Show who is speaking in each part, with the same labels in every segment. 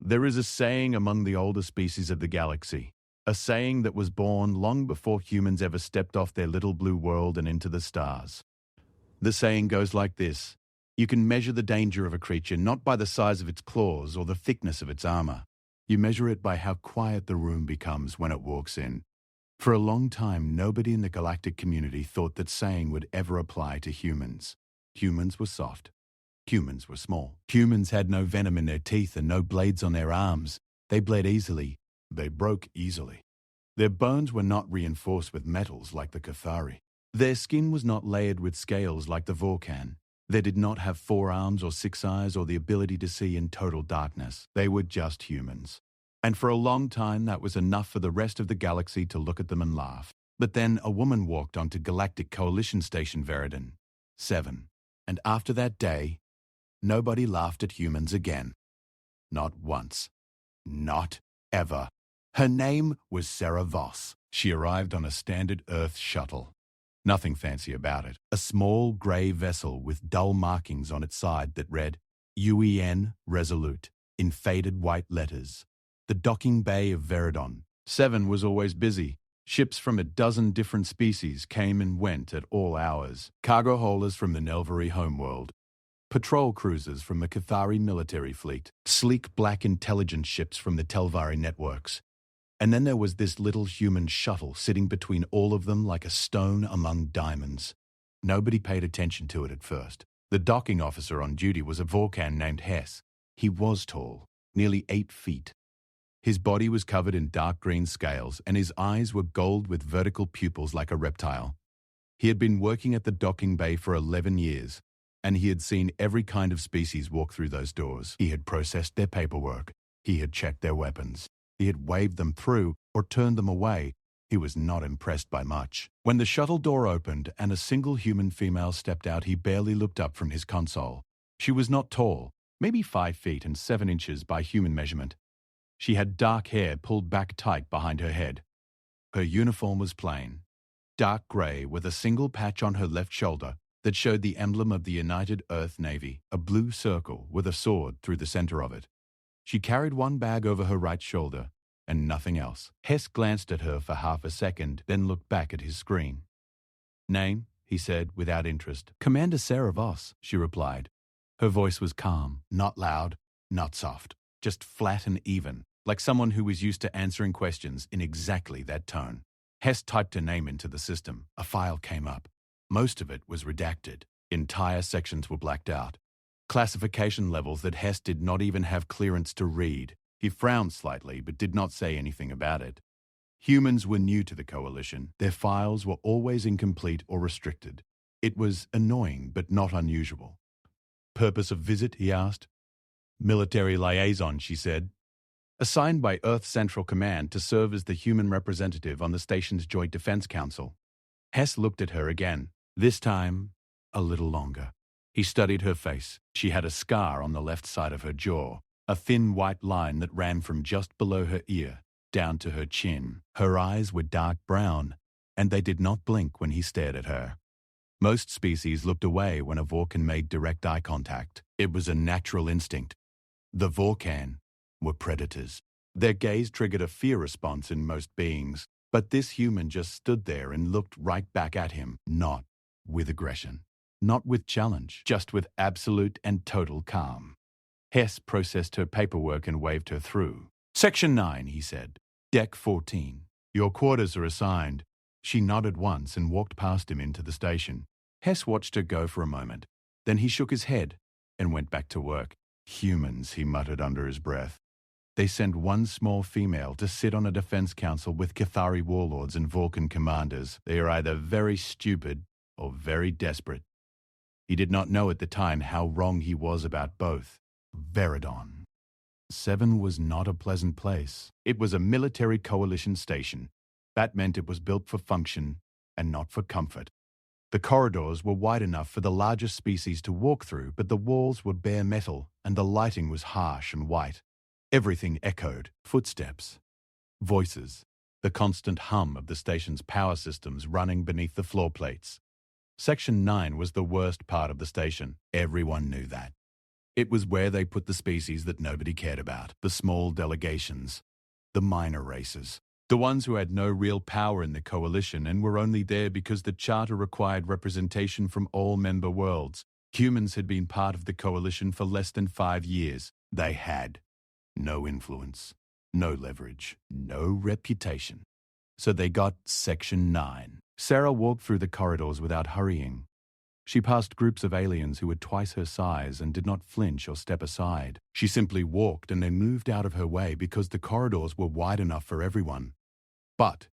Speaker 1: There is a saying among the older species of the galaxy, a saying that was born long before humans ever stepped off their little blue world and into the stars. The saying goes like this: you can measure the danger of a creature not by the size of its claws or the thickness of its armor. You measure it by how quiet the room becomes when it walks in. For a long time, nobody in the galactic community thought that saying would ever apply to humans. Humans were soft. Humans were small. Humans had no venom in their teeth and no blades on their arms. They bled easily. They broke easily. Their bones were not reinforced with metals like the Cathari. Their skin was not layered with scales like the Vorcan. They did not have 4 arms or 6 eyes or the ability to see in total darkness. They were just humans. And for a long time, that was enough for the rest of the galaxy to look at them and laugh. But then a woman walked onto Galactic Coalition Station Veridon 7. And after that day, nobody laughed at humans again. Not once. Not ever. Her name was Sarah Voss. She arrived on a standard Earth shuttle. Nothing fancy about it. A small grey vessel with dull markings on its side that read UEN Resolute in faded white letters. The docking bay of Veridon 7 was always busy. Ships from a dozen different species came and went at all hours. Cargo haulers from the Nelvari homeworld. Patrol cruisers from the Cathari military fleet. Sleek black intelligence ships from the Telvari networks. And then there was this little human shuttle sitting between all of them like a stone among diamonds. Nobody paid attention to it at first. The docking officer on duty was a Vorcan named Hess. He was tall, nearly 8 feet. His body was covered in dark green scales, and his eyes were gold with vertical pupils like a reptile. He had been working at the docking bay for 11 years, and he had seen every kind of species walk through those doors. He had processed their paperwork. He had checked their weapons. He had waved them through or turned them away. He was not impressed by much. When the shuttle door opened and a single human female stepped out, he barely looked up from his console. She was not tall, maybe 5 feet and 7 inches by human measurement. She had dark hair pulled back tight behind her head. Her uniform was plain, dark grey with a single patch on her left shoulder that showed the emblem of the United Earth Navy, a blue circle with a sword through the center of it. She carried one bag over her right shoulder and nothing else. Hess glanced at her for half a second, then looked back at his screen. "Name?" he said without interest. "Commander Sarah Voss," she replied. Her voice was calm, not loud, not soft, just flat and even, like someone who was used to answering questions in exactly that tone. Hess typed her name into the system. A file came up. Most of it was redacted. Entire sections were blacked out. Classification levels that Hess did not even have clearance to read. He frowned slightly, but did not say anything about it. Humans were new to the Coalition. Their files were always incomplete or restricted. It was annoying, but not unusual. "Purpose of visit?" he asked. "Military liaison," she said. "Assigned by Earth Central Command to serve as the human representative on the station's Joint Defense Council." Hess looked at her again, this time a little longer. He studied her face. She had a scar on the left side of her jaw, a thin white line that ran from just below her ear down to her chin. Her eyes were dark brown, and they did not blink when he stared at her. Most species looked away when a Vorcan made direct eye contact. It was a natural instinct. The Vorcan were predators. Their gaze triggered a fear response in most beings, but this human just stood there and looked right back at him, not with aggression, not with challenge, just with absolute and total calm. Hess processed her paperwork and waved her through. "Section 9, he said. "Deck 14. Your quarters are assigned." She nodded once and walked past him into the station. Hess watched her go for a moment. Then he shook his head and went back to work. "Humans," he muttered under his breath. "They send one small female to sit on a defense council with Cathari warlords and Vulcan commanders. They are either very stupid or very desperate." He did not know at the time how wrong he was about both. Veridon 7 was not a pleasant place. It was a military coalition station. That meant it was built for function and not for comfort. The corridors were wide enough for the largest species to walk through, but the walls were bare metal and the lighting was harsh and white. Everything echoed: footsteps, voices, the constant hum of the station's power systems running beneath the floor plates. Section 9 was the worst part of the station. Everyone knew that. It was where they put the species that nobody cared about, the small delegations, the minor races, the ones who had no real power in the coalition and were only there because the charter required representation from all member worlds. Humans had been part of the coalition for less than 5 years. They had no influence, no leverage, no reputation. So they got Section 9. Sarah walked through the corridors without hurrying. She passed groups of aliens who were twice her size and did not flinch or step aside. She simply walked and they moved out of her way because the corridors were wide enough for everyone. But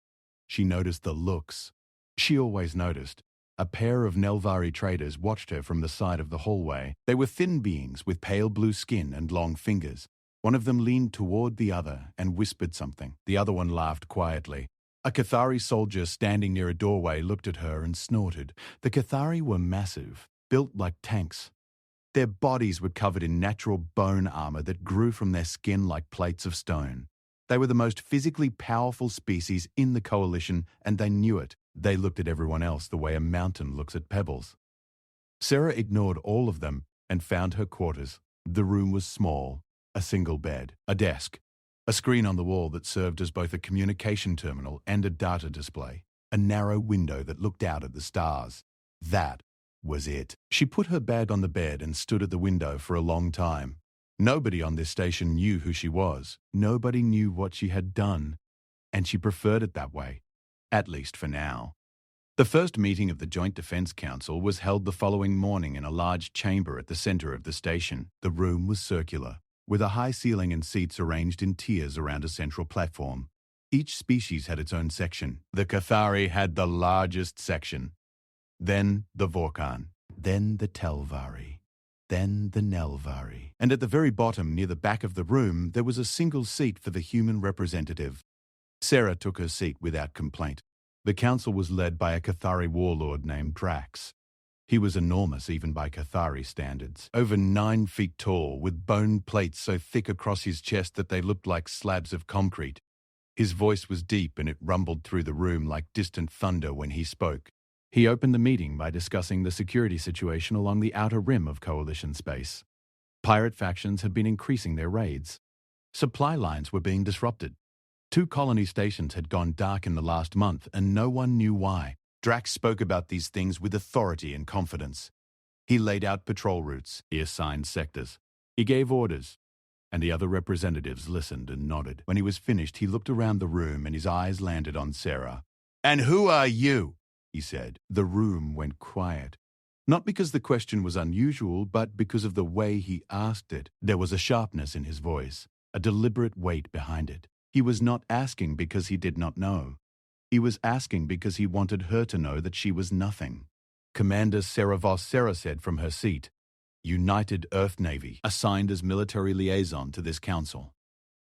Speaker 1: she noticed the looks. She always noticed. A pair of Nelvari traders watched her from the side of the hallway. They were thin beings with pale blue skin and long fingers. One of them leaned toward the other and whispered something. The other one laughed quietly. A Cathari soldier standing near a doorway looked at her and snorted. The Cathari were massive, built like tanks. Their bodies were covered in natural bone armor that grew from their skin like plates of stone. They were the most physically powerful species in the coalition, and they knew it. They looked at everyone else the way a mountain looks at pebbles. Sarah ignored all of them and found her quarters. The room was small, a single bed, a desk, a screen on the wall that served as both a communication terminal and a data display, a narrow window that looked out at the stars. That was it. She put her bag on the bed and stood at the window for a long time. Nobody on this station knew who she was. Nobody knew what she had done, and she preferred it that way, at least for now. The first meeting of the Joint Defense Council was held the following morning in a large chamber at the center of the station. The room was circular, with a high ceiling and seats arranged in tiers around a central platform. Each species had its own section. The Cathari had the largest section. Then the Vorkan. Then the Telvari. Then the Nelvari. And at the very bottom, near the back of the room, there was a single seat for the human representative. Sarah took her seat without complaint. The council was led by a Cathari warlord named Drax. He was enormous even by Cathari standards, over 9 feet tall, with bone plates so thick across his chest that they looked like slabs of concrete. His voice was deep and it rumbled through the room like distant thunder when he spoke. He opened the meeting by discussing the security situation along the outer rim of Coalition space. Pirate factions had been increasing their raids. Supply lines were being disrupted. 2 colony stations had gone dark in the last month and no one knew why. Drax spoke about these things with authority and confidence. He laid out patrol routes. He assigned sectors. He gave orders. And the other representatives listened and nodded. When he was finished, he looked around the room and his eyes landed on Sarah. "And who are you?" he said. The room went quiet. Not because the question was unusual, but because of the way he asked it. There was a sharpness in his voice, a deliberate weight behind it. He was not asking because he did not know. He was asking because he wanted her to know that she was nothing. Commander Sarah Voss, Sarah said from her seat, United Earth Navy, assigned as military liaison to this council.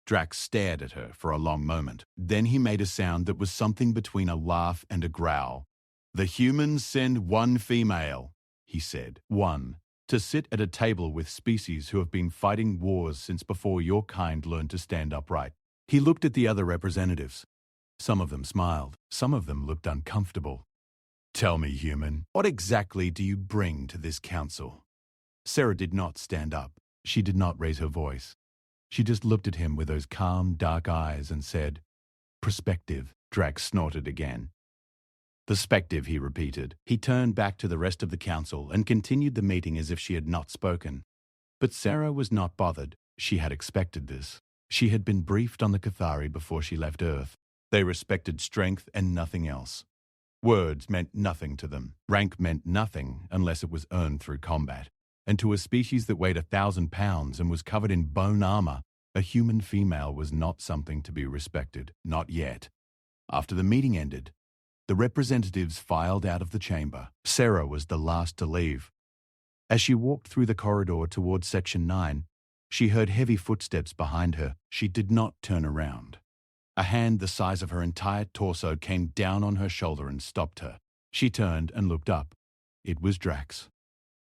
Speaker 1: Drax stared at her for a long moment. Then he made a sound that was something between a laugh and a growl. "The humans send 1 female, he said. 1, to sit at a table with species who have been fighting wars since before your kind learned to stand upright." He looked at the other representatives. Some of them smiled. Some of them looked uncomfortable. "Tell me, human, what exactly do you bring to this council?" Sarah did not stand up. She did not raise her voice. She just looked at him with those calm, dark eyes and said, "Perspective." Drax snorted again. "Perspective," he repeated. He turned back to the rest of the council and continued the meeting as if she had not spoken. But Sarah was not bothered. She had expected this. She had been briefed on the Cathari before she left Earth. They respected strength and nothing else. Words meant nothing to them. Rank meant nothing unless it was earned through combat. And to a species that weighed 1,000 pounds and was covered in bone armor, a human female was not something to be respected. Not yet. After the meeting ended, the representatives filed out of the chamber. Sarah was the last to leave. As she walked through the corridor towards Section 9, she heard heavy footsteps behind her. She did not turn around. A hand the size of her entire torso came down on her shoulder and stopped her. She turned and looked up. It was Drax.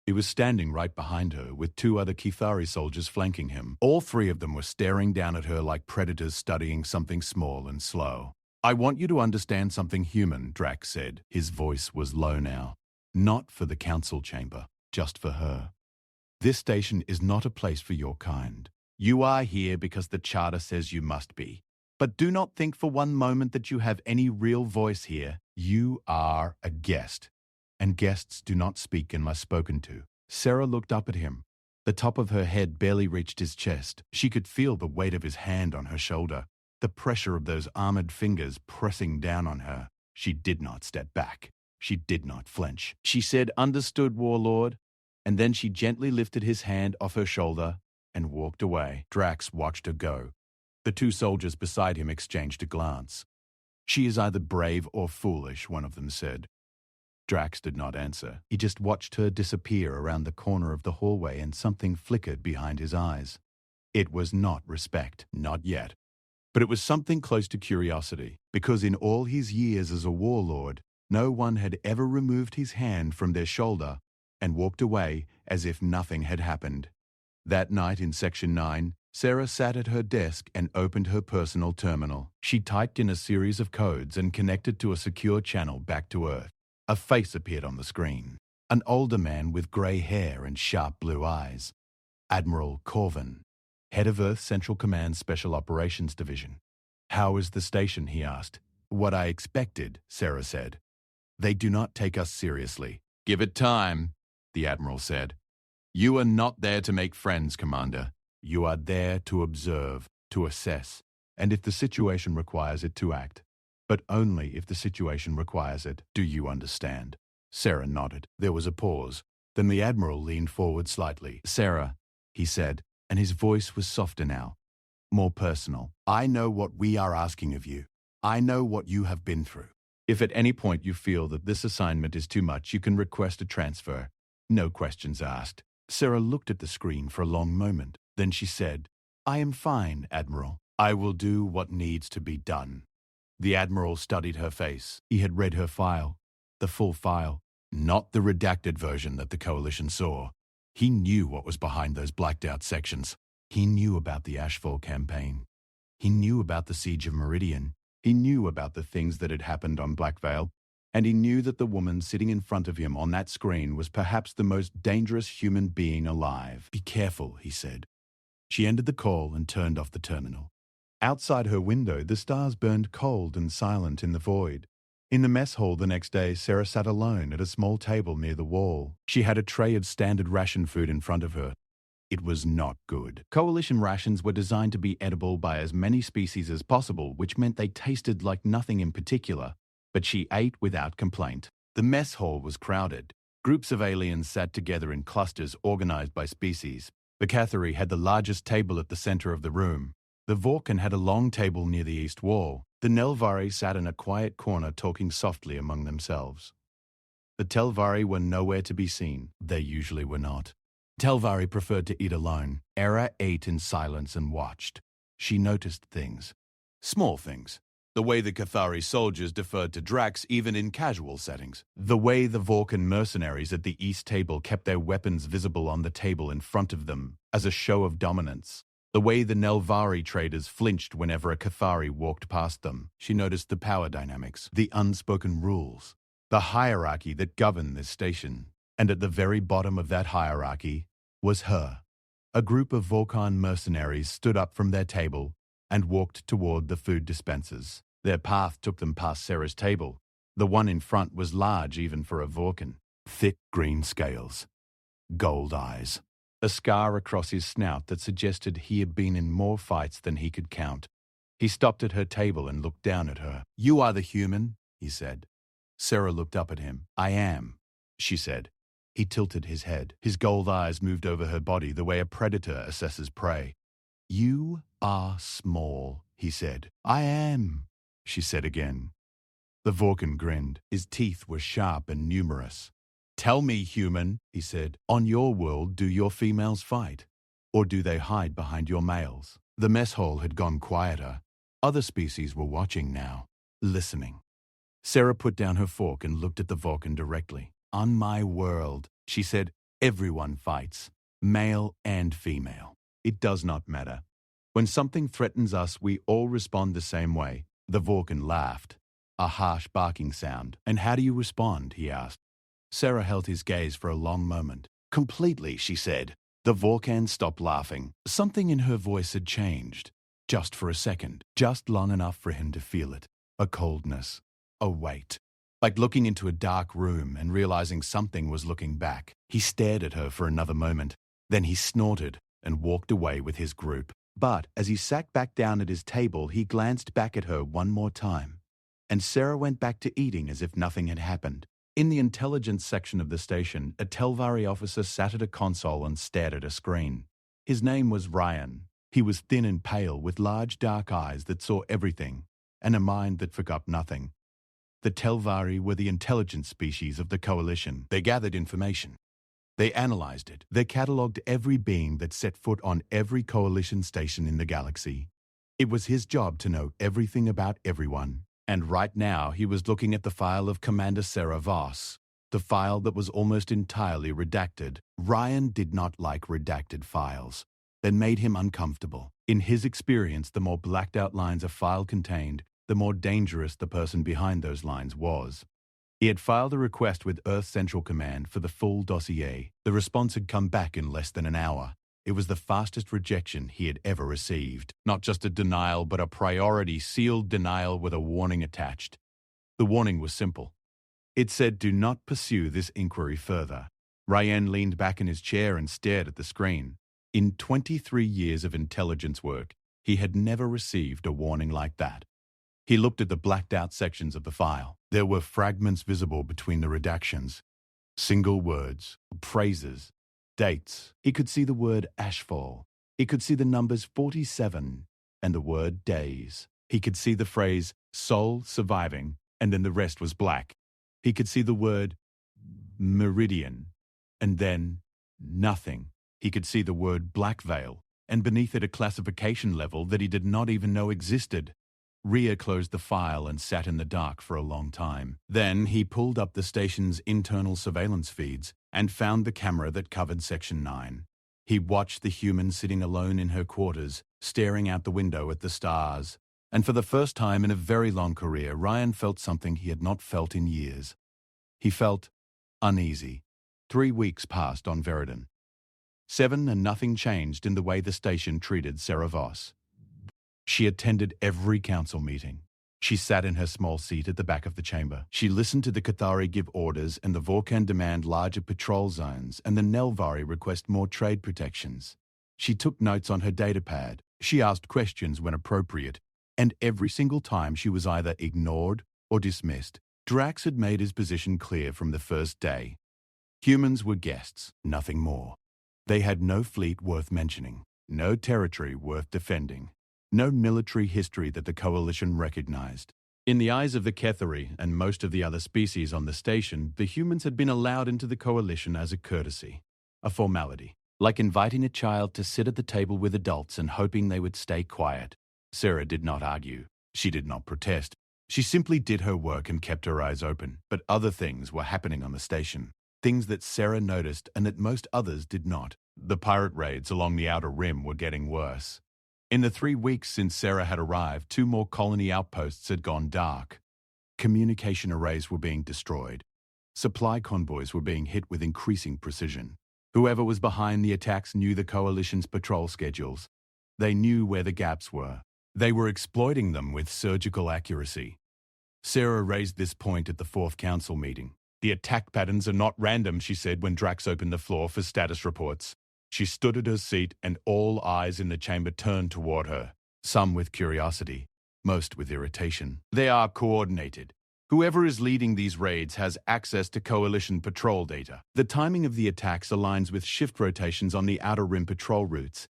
Speaker 1: He was standing right behind her, with 2 other Cathari soldiers flanking him. All 3 of them were staring down at her like predators studying something small and slow. "I want you to understand something human," Drax said. His voice was low now. Not for the council chamber, just for her. This station is not a place for your kind. You are here because the charter says you must be. But do not think for one moment that you have any real voice here. You are a guest, and guests do not speak unless spoken to. Sarah looked up at him. The top of her head barely reached his chest. She could feel the weight of his hand on her shoulder, the pressure of those armored fingers pressing down on her. She did not step back. She did not flinch. She said, "Understood, Warlord," and then she gently lifted his hand off her shoulder and walked away. Drax watched her go. The two soldiers beside him exchanged a glance. "She is either brave or foolish," one of them said. Drax did not answer. He just watched her disappear around the corner of the hallway, and something flickered behind his eyes. It was not respect, not yet. But it was something close to curiosity, because in all his years as a warlord, no one had ever removed his hand from their shoulder and walked away as if nothing had happened. That night in Section 9, Sarah sat at her desk and opened her personal terminal. She typed in a series of codes and connected to a secure channel back to Earth. A face appeared on the screen. An older man with grey hair and sharp blue eyes. Admiral Corvin, head of Earth Central Command Special Operations Division. "How is the station?" he asked. "What I expected," Sarah said. "They do not take us seriously." "Give it time," the Admiral said. "You are not there to make friends, Commander. You are there to observe, to assess, and if the situation requires it, to act. But only if the situation requires it. Do you understand?" Sarah nodded. There was a pause. Then the Admiral leaned forward slightly. "Sarah," he said, and his voice was softer now, more personal. "I know what we are asking of you. I know what you have been through. If at any point you feel that this assignment is too much, you can request a transfer. No questions asked." Sarah looked at the screen for a long moment. Then she said, "I am fine, Admiral. I will do what needs to be done." The Admiral studied her face. He had read her file, the full file, not the redacted version that the Coalition saw. He knew what was behind those blacked-out sections. He knew about the Ashfall campaign. He knew about the Siege of Meridian. He knew about the things that had happened on Blackvale. And he knew that the woman sitting in front of him on that screen was perhaps the most dangerous human being alive. "Be careful," he said. She ended the call and turned off the terminal. Outside her window, the stars burned cold and silent in the void. In the mess hall the next day, Sarah sat alone at a small table near the wall. She had a tray of standard ration food in front of her. It was not good. Coalition rations were designed to be edible by as many species as possible, which meant they tasted like nothing in particular. But she ate without complaint. The mess hall was crowded. Groups of aliens sat together in clusters organized by species. The Cathari had the largest table at the center of the room. The Vorkan had a long table near the east wall. The Nelvari sat in a quiet corner talking softly among themselves. The Telvari were nowhere to be seen. They usually were not. Telvari preferred to eat alone. Era ate in silence and watched. She noticed things. Small things. The way the Cathari soldiers deferred to Drax even in casual settings. The way the Vorkan mercenaries at the east table kept their weapons visible on the table in front of them as a show of dominance. The way the Nelvari traders flinched whenever a Cathari walked past them. She noticed the power dynamics, the unspoken rules, the hierarchy that governed this station. And at the very bottom of that hierarchy was her. A group of Vorkan mercenaries stood up from their table and walked toward the food dispensers. Their path took them past Sarah's table. The one in front was large even for a Vorkan. Thick green scales. Gold eyes. A scar across his snout that suggested he had been in more fights than he could count. He stopped at her table and looked down at her. "You are the human," he said. Sarah looked up at him. "I am," she said. He tilted his head. His gold eyes moved over her body the way a predator assesses prey. "You are small," he said. "I am," she said again. The Vorkan grinned. His teeth were sharp and numerous. "Tell me, human," he said, "on your world, do your females fight? Or do they hide behind your males?" The mess hall had gone quieter. Other species were watching now, listening. Sarah put down her fork and looked at the Vorkan directly. "On my world," she said, "everyone fights, male and female. It does not matter. When something threatens us, we all respond the same way." The Vorkan laughed, a harsh barking sound. "And how do you respond?" he asked. Sarah held his gaze for a long moment. "Completely," she said. The Vorkan stopped laughing. Something in her voice had changed. Just for a second. Just long enough for him to feel it. A coldness. A weight. Like looking into a dark room and realizing something was looking back. He stared at her for another moment. Then he snorted and walked away with his group. But as he sat back down at his table, he glanced back at her one more time. And Sarah went back to eating as if nothing had happened. In the intelligence section of the station, a Telvari officer sat at a console and stared at a screen. His name was Ryan. He was thin and pale, with large dark eyes that saw everything, and a mind that forgot nothing. The Telvari were the intelligence species of the Coalition. They gathered information. They analyzed it. They catalogued every being that set foot on every Coalition station in the galaxy. It was his job to know everything about everyone. And right now he was looking at the file of Commander Sarah Voss, the file that was almost entirely redacted. Ryan did not like redacted files. That made him uncomfortable. In his experience, the more blacked out lines a file contained, the more dangerous the person behind those lines was. He had filed a request with Earth Central Command for the full dossier. The response had come back in less than an hour. It was the fastest rejection he had ever received. Not just a denial, but a priority sealed denial with a warning attached. The warning was simple. It said, "Do not pursue this inquiry further." Ryan leaned back in his chair and stared at the screen. In 23 years of intelligence work, he had never received a warning like that. He looked at the blacked-out sections of the file. There were fragments visible between the redactions. Single words, phrases, dates. He could see the word ashfall. He could see the numbers 47 and the word days. He could see the phrase soul surviving, and then the rest was black. He could see the word meridian, and then nothing. He could see the word black veil, and beneath it a classification level that he did not even know existed. Rhea closed the file and sat in the dark for a long time. Then he pulled up the station's internal surveillance feeds and found the camera that covered Section 9. He watched the human sitting alone in her quarters, staring out the window at the stars. And for the first time in a very long career, Ryan felt something he had not felt in years. He felt uneasy. 3 weeks passed on Veridan. 7 and nothing changed in the way the station treated Sarah Voss. She attended every council meeting. She sat in her small seat at the back of the chamber. She listened to the Cathari give orders and the Vorkan demand larger patrol zones and the Nelvari request more trade protections. She took notes on her datapad. She asked questions when appropriate, and every single time she was either ignored or dismissed. Drax had made his position clear from the first day. Humans were guests, nothing more. They had no fleet worth mentioning, no territory worth defending. No military history that the Coalition recognized. In the eyes of the Kethari and most of the other species on the station, the humans had been allowed into the Coalition as a courtesy, a formality, like inviting a child to sit at the table with adults and hoping they would stay quiet. Sarah did not argue. She did not protest. She simply did her work and kept her eyes open. But other things were happening on the station, things that Sarah noticed and that most others did not. The pirate raids along the outer rim were getting worse. In the 3 weeks since Sarah had arrived, 2 more colony outposts had gone dark. Communication arrays were being destroyed. Supply convoys were being hit with increasing precision. Whoever was behind the attacks knew the Coalition's patrol schedules. They knew where the gaps were. They were exploiting them with surgical accuracy. Sarah raised this point at the 4th Council meeting. "The attack patterns are not random," she said when Drax opened the floor for status reports. She stood at her seat and all eyes in the chamber turned toward her, some with curiosity, most with irritation. "They are coordinated. Whoever is leading these raids has access to Coalition patrol data. The timing of the attacks aligns with shift rotations on the Outer Rim patrol routes.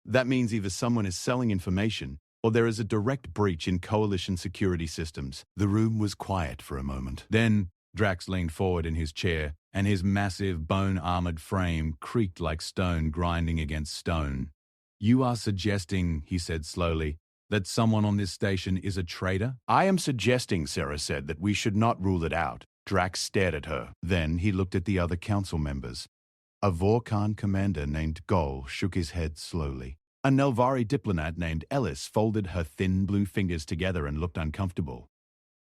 Speaker 1: That means either someone is selling information or there is a direct breach in Coalition security systems." The room was quiet for a moment. Then Drax leaned forward in his chair, and his massive bone-armored frame creaked like stone grinding against stone. "You are suggesting," he said slowly, "that someone on this station is a traitor?" "I am suggesting," Sarah said, "that we should not rule it out." Drax stared at her. Then he looked at the other council members. A Vorkan commander named Gol shook his head slowly. A Nelvari diplomat named Ellis folded her thin blue fingers together and looked uncomfortable.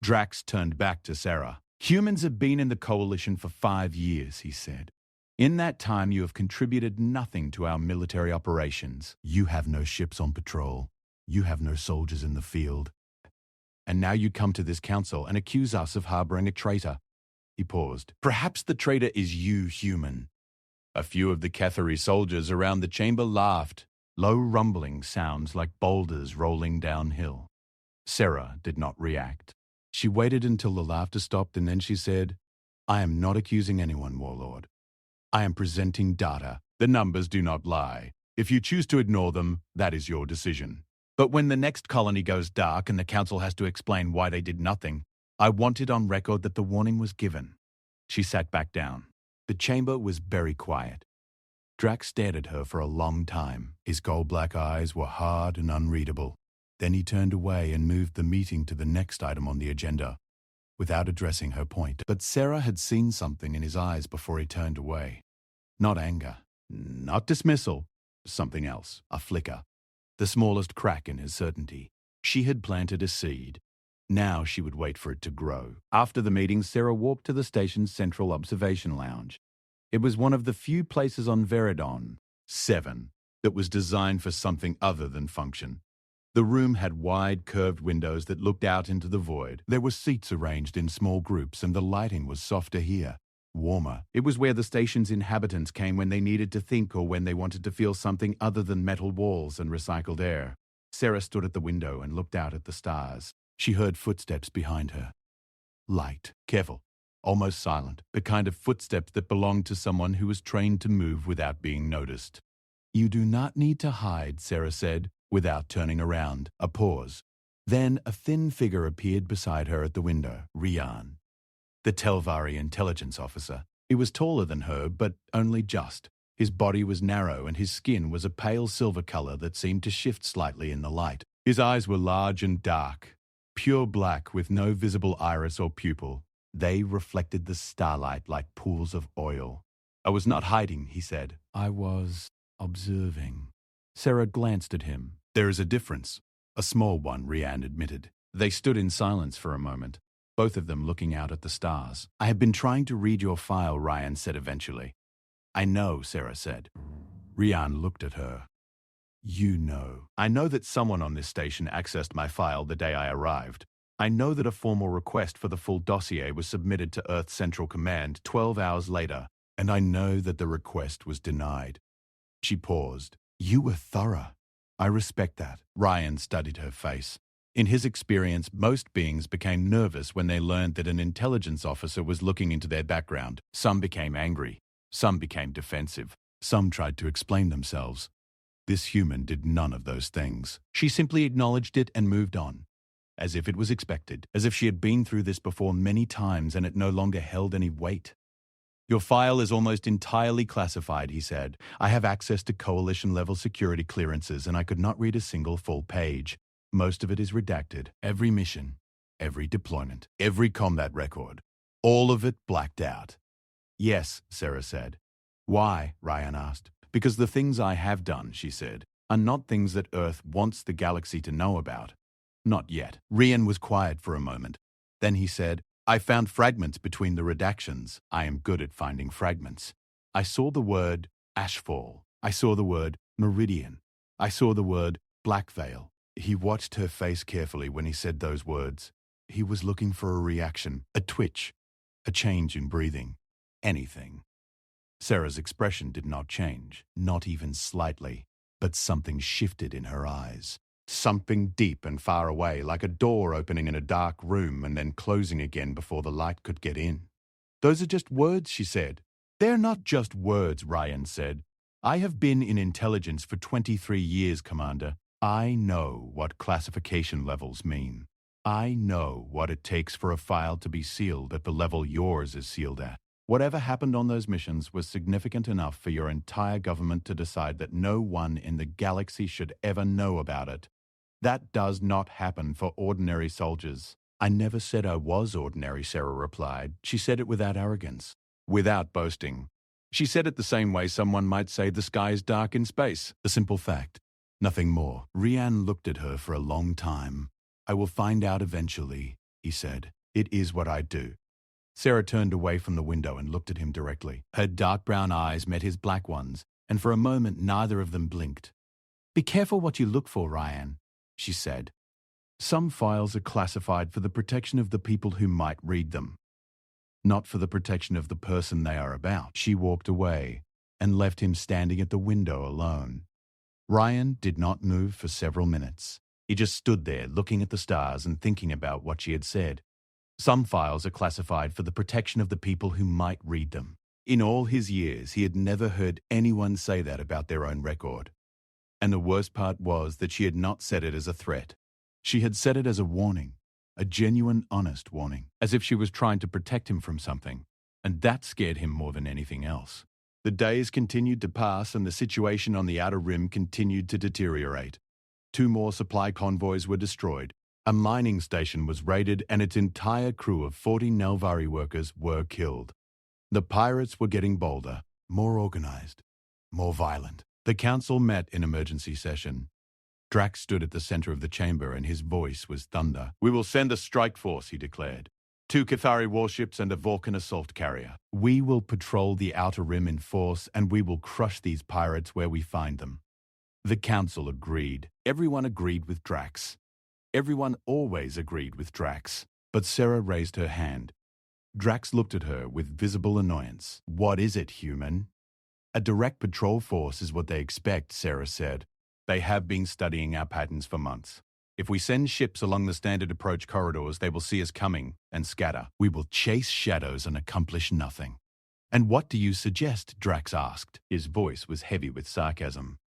Speaker 1: Drax turned back to Sarah. "Humans have been in the Coalition for 5 years," he said. In that time, you have contributed nothing to our military operations. You have no ships on patrol. You have no soldiers in the field. And now you come to this council and accuse us of harboring a traitor." He paused. "Perhaps the traitor is you, human." A few of the Cathari soldiers around the chamber laughed. Low rumbling sounds like boulders rolling downhill. Sarah did not react. She waited until the laughter stopped and then she said, "I am not accusing anyone, Warlord. I am presenting data. The numbers do not lie. If you choose to ignore them, that is your decision. But when the next colony goes dark and the council has to explain why they did nothing, I want it on record that the warning was given." She sat back down. The chamber was very quiet. Drax stared at her for a long time. His gold-black eyes were hard and unreadable. Then he turned away and moved the meeting to the next item on the agenda, without addressing her point. But Sarah had seen something in his eyes before he turned away. Not anger, not dismissal, something else, a flicker, the smallest crack in his certainty. She had planted a seed. Now she would wait for it to grow. After the meeting, Sarah walked to the station's central observation lounge. It was one of the few places on Veridon, 7, that was designed for something other than function. The room had wide, curved windows that looked out into the void. There were seats arranged in small groups, and the lighting was softer here, warmer. It was where the station's inhabitants came when they needed to think or when they wanted to feel something other than metal walls and recycled air. Sarah stood at the window and looked out at the stars. She heard footsteps behind her. Light, careful, almost silent, the kind of footsteps that belonged to someone who was trained to move without being noticed. "You do not need to hide," Sarah said, without turning around. A pause. Then a thin figure appeared beside her at the window, Rian, the Telvari intelligence officer. He was taller than her, but only just. His body was narrow and his skin was a pale silver color that seemed to shift slightly in the light. His eyes were large and dark, pure black with no visible iris or pupil. They reflected the starlight like pools of oil. "I was not hiding," he said. "I was observing." Sarah glanced at him. "There is a difference." "A small one," Rian admitted. They stood in silence for a moment, both of them looking out at the stars. "I have been trying to read your file," Rian said eventually. "I know," Sarah said. Rian looked at her. "You know. I know that someone on this station accessed my file the day I arrived. I know that a formal request for the full dossier was submitted to Earth Central Command 12 hours later, and I know that the request was denied." She paused. "You were thorough. I respect that." Ryan studied her face. In his experience, most beings became nervous when they learned that an intelligence officer was looking into their background. Some became angry. Some became defensive. Some tried to explain themselves. This human did none of those things. She simply acknowledged it and moved on, as if it was expected, as if she had been through this before many times and it no longer held any weight. "Your file is almost entirely classified," he said. "I have access to coalition-level security clearances and I could not read a single full page. Most of it is redacted. Every mission, every deployment, every combat record. All of it blacked out." "Yes," Sarah said. "Why?" Ryan asked. "Because the things I have done," she said, "are not things that Earth wants the galaxy to know about. Not yet." Rian was quiet for a moment. Then he said, "I found fragments between the redactions. I am good at finding fragments. I saw the word ashfall. I saw the word meridian. I saw the word black veil." He watched her face carefully when he said those words. He was looking for a reaction, a twitch, a change in breathing, anything. Sarah's expression did not change, not even slightly, but something shifted in her eyes. Something deep and far away, like a door opening in a dark room and then closing again before the light could get in. "Those are just words," she said. "They're not just words," Ryan said. "I have been in intelligence for 23 years, Commander. I know what classification levels mean. I know what it takes for a file to be sealed at the level yours is sealed at. Whatever happened on those missions was significant enough for your entire government to decide that no one in the galaxy should ever know about it. That does not happen for ordinary soldiers." "I never said I was ordinary," Sarah replied. She said it without arrogance, without boasting. She said it the same way someone might say the sky is dark in space. A simple fact. Nothing more. Rian looked at her for a long time. "I will find out eventually," he said. "It is what I do." Sarah turned away from the window and looked at him directly. Her dark brown eyes met his black ones, and for a moment neither of them blinked. "Be careful what you look for, Ryan," she said. "Some files are classified for the protection of the people who might read them, not for the protection of the person they are about." She walked away and left him standing at the window alone. Ryan did not move for several minutes. He just stood there looking at the stars and thinking about what she had said. Some files are classified for the protection of the people who might read them. In all his years, he had never heard anyone say that about their own record. And the worst part was that she had not said it as a threat. She had said it as a warning, a genuine, honest warning, as if she was trying to protect him from something, and that scared him more than anything else. The days continued to pass and the situation on the outer rim continued to deteriorate. 2 more supply convoys were destroyed. A mining station was raided and its entire crew of 40 Nelvari workers were killed. The pirates were getting bolder, more organized, more violent. The council met in emergency session. Drax stood at the center of the chamber and his voice was thunder. "We will send a strike force," he declared. 2 Cathari warships and a Vulcan assault carrier. "We will patrol the outer rim in force and we will crush these pirates where we find them." The council agreed. Everyone agreed with Drax. Everyone always agreed with Drax. But Sarah raised her hand. Drax looked at her with visible annoyance. "What is it, human?" "A direct patrol force is what they expect," Sarah said. "They have been studying our patterns for months. If we send ships along the standard approach corridors, they will see us coming and scatter. We will chase shadows and accomplish nothing." "And what do you suggest?" Drax asked. His voice was heavy with sarcasm.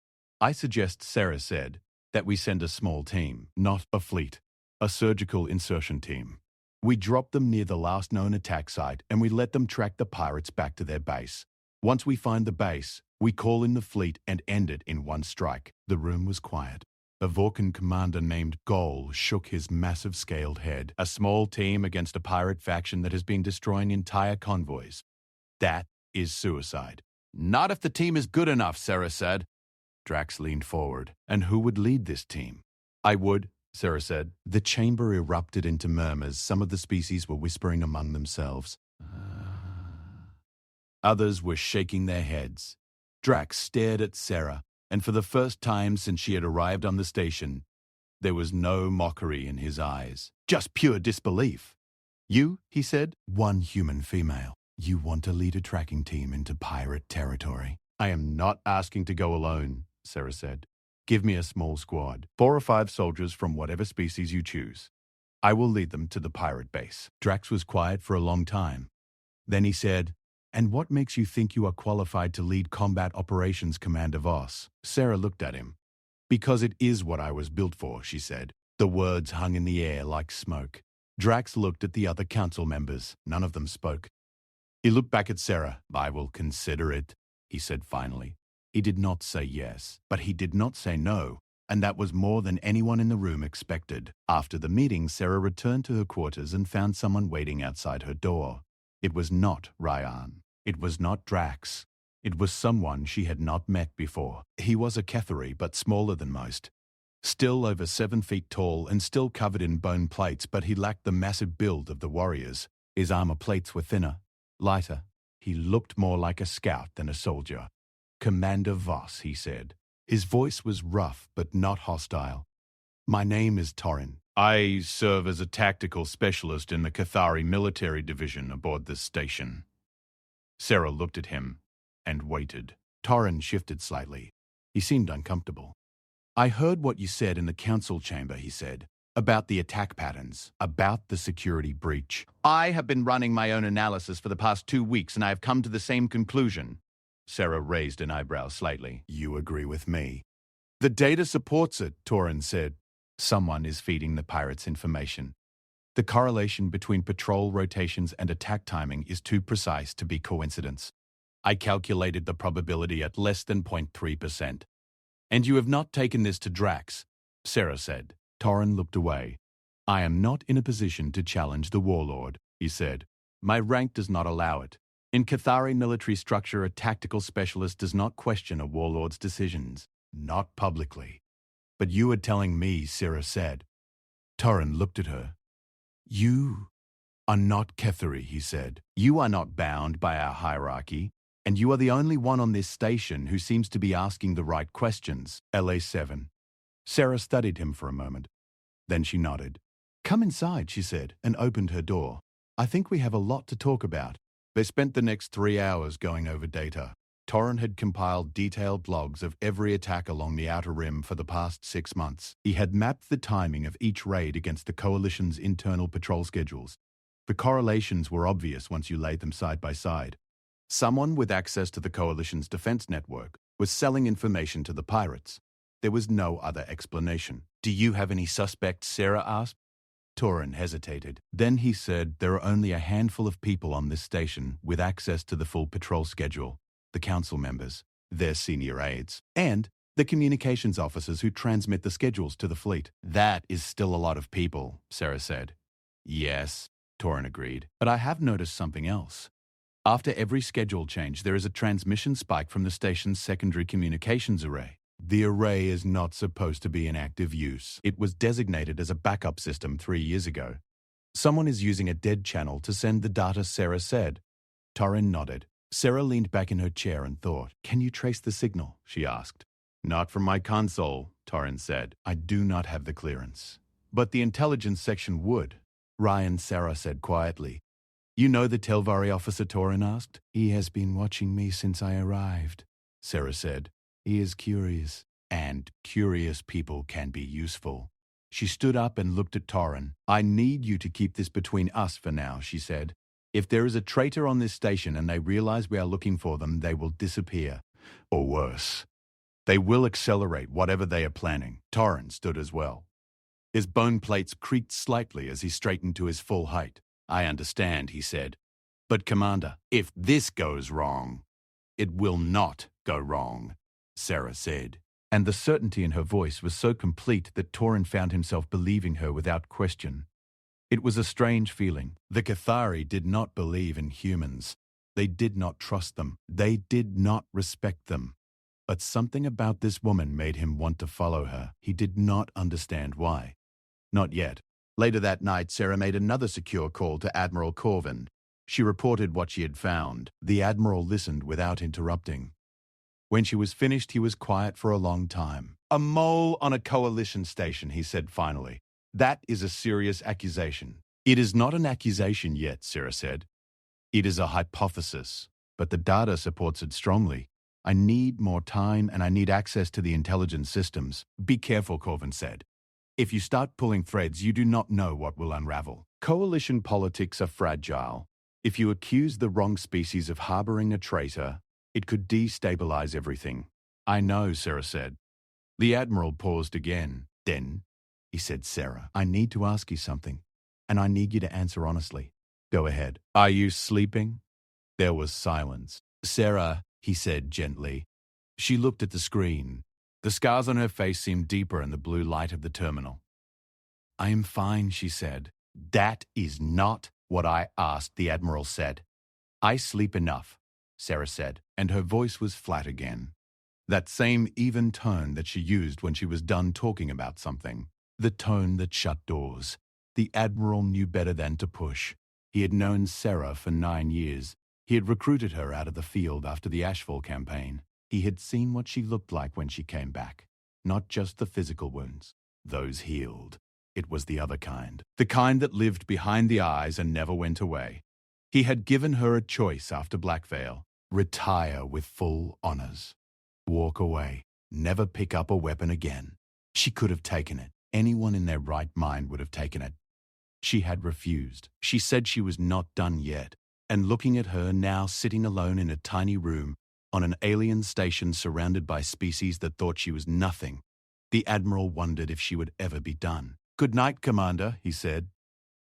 Speaker 1: "I suggest," Sarah said, "that we send a small team, not a fleet, a surgical insertion team. We drop them near the last known attack site and we let them track the pirates back to their base. Once we find the base, we call in the fleet and end it in one strike." The room was quiet. A Vulcan commander named Gol shook his massive scaled head. "A small team against a pirate faction that has been destroying entire convoys. That is suicide." "Not if the team is good enough," Sarah said. Drax leaned forward. "And who would lead this team?" "I would," Sarah said. The chamber erupted into murmurs. Some of the species were whispering among themselves. Others were shaking their heads. Drax stared at Sarah, and for the first time since she had arrived on the station, there was no mockery in his eyes, just pure disbelief. "You," he said, "one human female. You want to lead a tracking team into pirate territory." "I am not asking to go alone," Sarah said. "Give me a small squad, 4 or 5 soldiers from whatever species you choose. I will lead them to the pirate base." Drax was quiet for a long time. Then he said, "And what makes you think you are qualified to lead Combat Operations Commander Voss?" Sarah looked at him. "Because it is what I was built for," she said. The words hung in the air like smoke. Drax looked at the other council members. None of them spoke. He looked back at Sarah. "I will consider it," he said finally. He did not say yes, but he did not say no, and that was more than anyone in the room expected. After the meeting, Sarah returned to her quarters and found someone waiting outside her door. It was not Ryan. It was not Drax. It was someone she had not met before. He was a Cathari, but smaller than most. Still over 7 feet tall and still covered in bone plates, but he lacked the massive build of the warriors. His armor plates were thinner, lighter. He looked more like a scout than a soldier. "Commander Voss," he said. His voice was rough but not hostile. "My name is Torrin. I serve as a tactical specialist in the Cathari military division aboard this station." Sarah looked at him and waited. Torrin shifted slightly. He seemed uncomfortable. "I heard what you said in the council chamber," he said, "about the attack patterns, about the security breach. I have been running my own analysis for the past 2 weeks and I have come to the same conclusion." Sarah raised an eyebrow slightly. "You agree with me?" "The data supports it," Torrin said. "Someone is feeding the pirates information. The correlation between patrol rotations and attack timing is too precise to be coincidence. I calculated the probability at less than 0.3%. "And you have not taken this to Drax," Sarah said. Torrin looked away. "I am not in a position to challenge the warlord," he said. "My rank does not allow it. In Cathari military structure, a tactical specialist does not question a warlord's decisions. Not publicly." "But you are telling me," Sarah said. Torrin looked at her. "You "I'm not Ketheri," he said. "You are not bound by our hierarchy, and you are the only one on this station who seems to be asking the right questions." LA7. Sarah studied him for a moment. Then she nodded. "Come inside," she said, and opened her door. "I think we have a lot to talk about." They spent the next 3 hours going over data. Torrin had compiled detailed logs of every attack along the Outer Rim for the past 6 months. He had mapped the timing of each raid against the Coalition's internal patrol schedules. The correlations were obvious once you laid them side by side. Someone with access to the Coalition's defense network was selling information to the pirates. There was no other explanation. "Do you have any suspects?" Sarah asked. Torrin hesitated. Then he said there are only a handful of people on this station with access to the full patrol schedule. The council members, their senior aides, and the communications officers who transmit the schedules to the fleet. "That is still a lot of people," Sarah said. "Yes," Torrin agreed. "But I have noticed something else. After every schedule change, there is a transmission spike from the station's secondary communications array. The array is not supposed to be in active use. It was designated as a backup system 3 years ago. Someone is using a dead channel to send the data," Sarah said. Torrin nodded. Sarah leaned back in her chair and thought. "Can you trace the signal?" she asked. "Not from my console," Torrin said. "I do not have the clearance." "But the intelligence section would," Ryan Sarah said quietly. "You know the Telvari officer?" Torrin asked. "He has been watching me since I arrived," Sarah said. "He is curious, and curious people can be useful." She stood up and looked at Torrin. "I need you to keep this between us for now," she said. "If there is a traitor on this station and they realize we are looking for them, they will disappear. Or worse, they will accelerate whatever they are planning." Torrin stood as well. His bone plates creaked slightly as he straightened to his full height. "I understand," he said. "But Commander, if this goes wrong..." "It will not go wrong," Sarah said. And the certainty in her voice was so complete that Torrin found himself believing her without question. It was a strange feeling. The Cathari did not believe in humans. They did not trust them. They did not respect them. But something about this woman made him want to follow her. He did not understand why. Not yet. Later that night, Sarah made another secure call to Admiral Corvin. She reported what she had found. The Admiral listened without interrupting. When she was finished, he was quiet for a long time. "A mole on a coalition station," he said finally. "That is a serious accusation." "It is not an accusation yet," Sarah said. "It is a hypothesis, but the data supports it strongly. I need more time and I need access to the intelligence systems." "Be careful," Corvin said. "If you start pulling threads, you do not know what will unravel. Coalition politics are fragile. If you accuse the wrong species of harboring a traitor, it could destabilize everything." "I know," Sarah said. The Admiral paused again. "Then," he said, "Sarah, I need to ask you something, and I need you to answer honestly." "Go ahead." "Are you sleeping?" There was silence. "Sarah," he said gently. She looked at the screen. The scars on her face seemed deeper in the blue light of the terminal. "I am fine," she said. "That is not what I asked," the Admiral said. "I sleep enough," Sarah said, and her voice was flat again. That same even tone that she used when she was done talking about something. The tone that shut doors. The Admiral knew better than to push. He had known Sarah for 9 years. He had recruited her out of the field after the Ashfall campaign. He had seen what she looked like when she came back. Not just the physical wounds. Those healed. It was the other kind. The kind that lived behind the eyes and never went away. He had given her a choice after Blackveil. Retire with full honors. Walk away. Never pick up a weapon again. She could have taken it. Anyone in their right mind would have taken it. She had refused. She said she was not done yet. And looking at her now sitting alone in a tiny room on an alien station surrounded by species that thought she was nothing, the Admiral wondered if she would ever be done. "Good night, Commander," he said.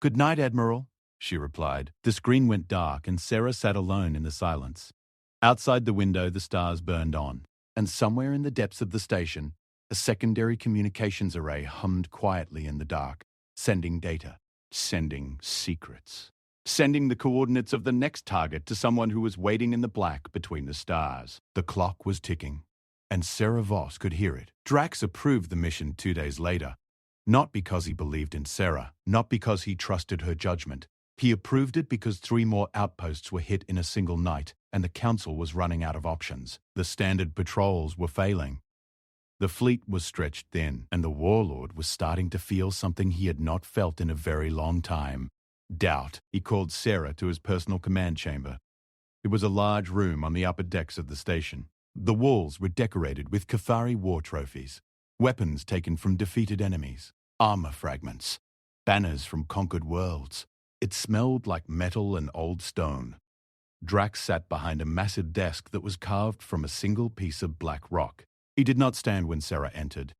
Speaker 1: "Good night, Admiral," she replied. The screen went dark and Sarah sat alone in the silence. Outside the window, the stars burned on, and somewhere in the depths of the station, a secondary communications array hummed quietly in the dark, sending data, sending secrets, sending the coordinates of the next target to someone who was waiting in the black between the stars. The clock was ticking, and Sarah Voss could hear it. Drax approved the mission 2 days later, not because he believed in Sarah, not because he trusted her judgment, He approved it because 3 more outposts were hit in a single night, and the Council was running out of options. The standard patrols were failing. The fleet was stretched thin, and the warlord was starting to feel something he had not felt in a very long time. Doubt. He called Sarah to his personal command chamber. It was a large room on the upper decks of the station. The walls were decorated with HFY War trophies, weapons taken from defeated enemies, armor fragments, banners from conquered worlds. It smelled like metal and old stone. Drax sat behind a massive desk that was carved from a single piece of black rock. He did not stand when Sarah entered.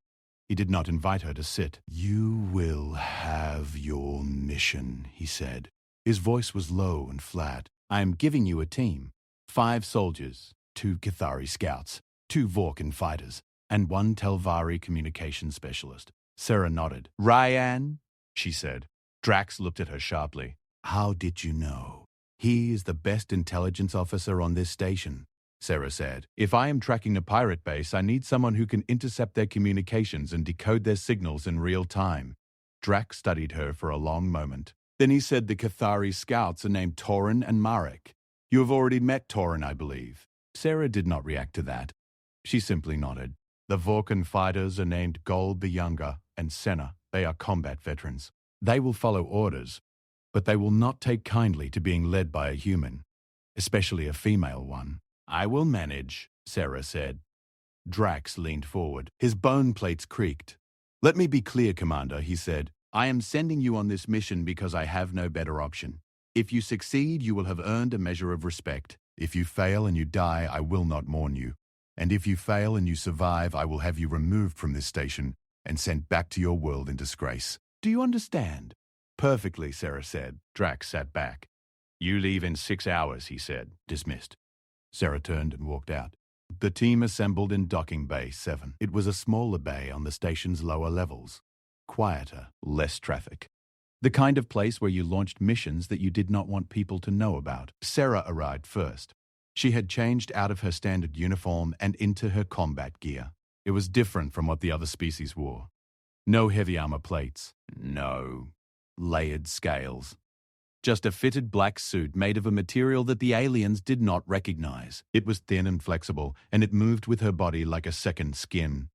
Speaker 1: He did not invite her to sit. "You will have your mission," he said. His voice was low and flat. "I am giving you a team. 5 soldiers, 2 HFY scouts, 2 Vorkan fighters, and 1 Telvari communication specialist." Sarah nodded. "Ryan," she said. Drax looked at her sharply. "How did you know?" "He is the best intelligence officer on this station," Sarah said. "If I am tracking a pirate base, I need someone who can intercept their communications and decode their signals in real time." Drax studied her for a long moment. Then he said, "The HFY scouts are named Torin and Marek. You have already met Torin, I believe." Sarah did not react to that. She simply nodded. "The Vorkan fighters are named Gold the Younger and Senna. They are combat veterans. They will follow orders, but they will not take kindly to being led by a human, especially a female one." "I will manage," Sarah said. Drax leaned forward. His bone plates creaked. "Let me be clear, Commander," he said. "I am sending you on this mission because I have no better option. If you succeed, you will have earned a measure of respect. If you fail and you die, I will not mourn you. And if you fail and you survive, I will have you removed from this station and sent back to your world in disgrace. Do you understand?" "Perfectly," Sarah said. Drax sat back. "You leave in 6 hours," he said. "Dismissed." Sarah turned and walked out. The team assembled in Docking Bay 7. It was a smaller bay on the station's lower levels. Quieter, less traffic. The kind of place where you launched missions that you did not want people to know about. Sarah arrived first. She had changed out of her standard uniform and into her combat gear. It was different from what the other species wore. No heavy armor plates. No layered scales. Just a fitted black suit made of a material that the aliens did not recognize. It was thin and flexible, and it moved with her body like a second skin.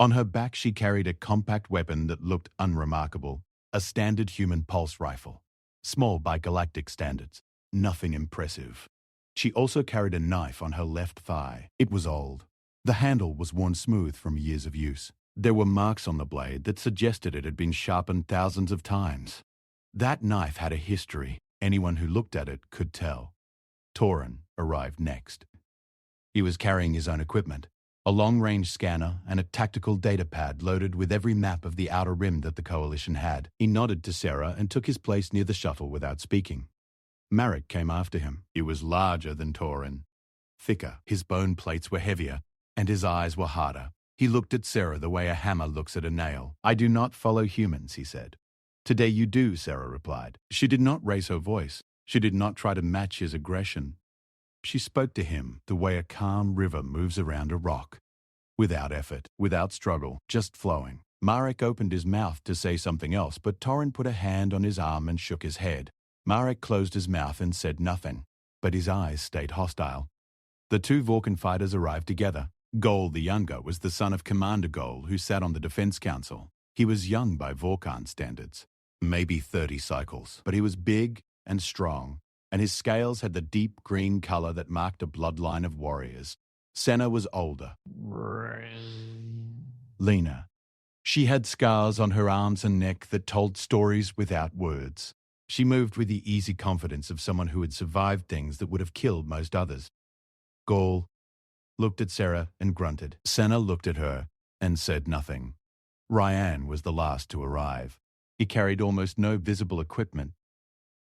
Speaker 1: On her back she carried a compact weapon that looked unremarkable. A standard human pulse rifle. Small by galactic standards. Nothing impressive. She also carried a knife on her left thigh. It was old. The handle was worn smooth from years of use. There were marks on the blade that suggested it had been sharpened thousands of times. That knife had a history. Anyone who looked at it could tell. Torin arrived next. He was carrying his own equipment. A long-range scanner and a tactical data pad loaded with every map of the outer rim that the Coalition had. He nodded to Sarah and took his place near the shuttle without speaking. Marek came after him. He was larger than Torin. Thicker, his bone plates were heavier, and his eyes were harder. He looked at Sarah the way a hammer looks at a nail. "I do not follow humans," he said. "Today you do," Sarah replied. She did not raise her voice. She did not try to match his aggression. She spoke to him the way a calm river moves around a rock. Without effort, without struggle, just flowing. Marek opened his mouth to say something else, but Torin put a hand on his arm and shook his head. Marek closed his mouth and said nothing, but his eyes stayed hostile. The 2 Vorkan fighters arrived together. Gol the Younger was the son of Commander Gol, who sat on the Defense Council. He was young by Vorkan standards, maybe 30 cycles, but he was big and strong, and his scales had the deep green color that marked a bloodline of warriors. Senna was older, leaner. She had scars on her arms and neck that told stories without words. She moved with the easy confidence of someone who had survived things that would have killed most others. Gol looked at Sarah and grunted. Senna looked at her and said nothing. Ryan was the last to arrive. He carried almost no visible equipment,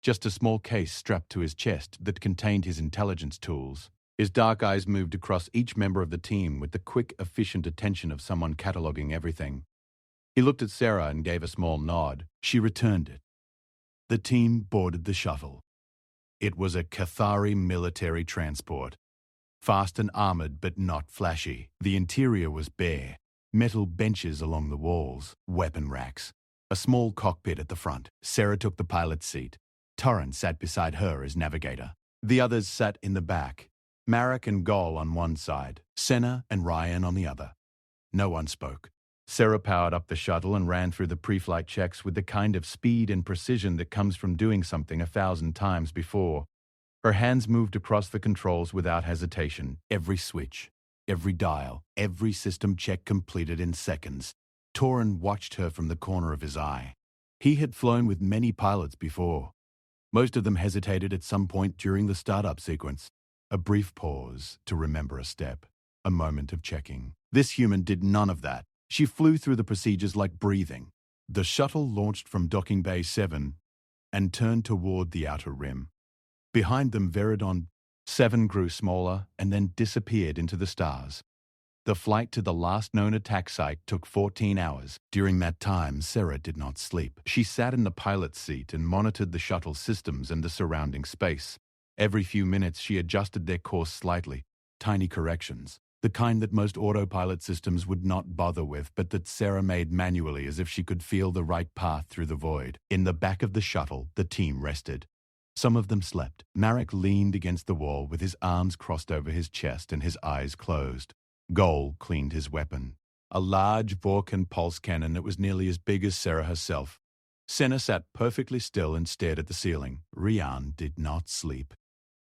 Speaker 1: just a small case strapped to his chest that contained his intelligence tools. His dark eyes moved across each member of the team with the quick, efficient attention of someone cataloging everything. He looked at Sarah and gave a small nod. She returned it. The team boarded the shuttle. It was a HFY military transport. Fast and armored, but not flashy. The interior was bare. Metal benches along the walls, weapon racks. A small cockpit at the front. Sarah took the pilot's seat. Torrin sat beside her as navigator. The others sat in the back, Marek and Gol on one side, Senna and Ryan on the other. No one spoke. Sarah powered up the shuttle and ran through the pre-flight checks with the kind of speed and precision that comes from doing something 1,000 times before. Her hands moved across the controls without hesitation, every switch, every dial, every system check completed in seconds. Torrin watched her from the corner of his eye. He had flown with many pilots before. Most of them hesitated at some point during the startup sequence. A brief pause to remember a step, a moment of checking. This human did none of that. She flew through the procedures like breathing. The shuttle launched from Docking Bay 7 and turned toward the outer rim. Behind them, Veridon 7 grew smaller and then disappeared into the stars. The flight to the last known attack site took 14 hours. During that time, Sarah did not sleep. She sat in the pilot's seat and monitored the shuttle systems and the surrounding space. Every few minutes, she adjusted their course slightly, tiny corrections. The kind that most autopilot systems would not bother with, but that Sarah made manually as if she could feel the right path through the void. In the back of the shuttle, the team rested. Some of them slept. Marek leaned against the wall with his arms crossed over his chest and his eyes closed. Gol cleaned his weapon, a large Vorkan pulse cannon that was nearly as big as Sarah herself. Senna sat perfectly still and stared at the ceiling. Rian did not sleep.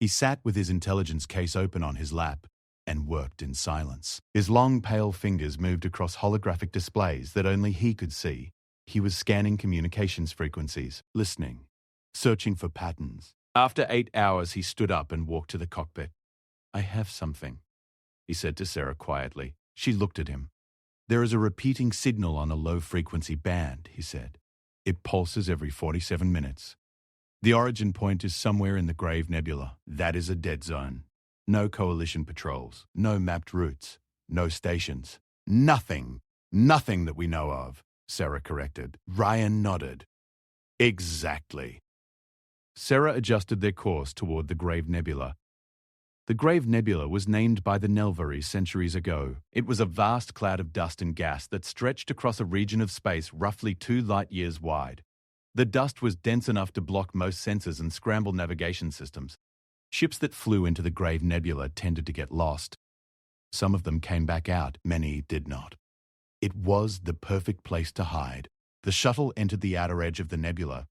Speaker 1: He sat with his intelligence case open on his lap and worked in silence. His long, pale fingers moved across holographic displays that only he could see. He was scanning communications frequencies, listening, searching for patterns. After 8 hours, he stood up and walked to the cockpit. "I have something," he said to Sarah quietly. She looked at him. "There is a repeating signal on a low-frequency band," he said. "It pulses every 47 minutes. The origin point is somewhere in the Grave Nebula. That is a dead zone. No coalition patrols, no mapped routes, no stations. Nothing that we know of," Sarah corrected. Ryan nodded. "Exactly." Sarah adjusted their course toward the Grave Nebula. The Grave Nebula was named by the Nelvari centuries ago. It was a vast cloud of dust and gas that stretched across a region of space roughly 2 light-years wide. The dust was dense enough to block most sensors and scramble navigation systems. Ships that flew into the Grave Nebula tended to get lost. Some of them came back out, many did not. It was the perfect place to hide. The shuttle entered the outer edge of the nebula,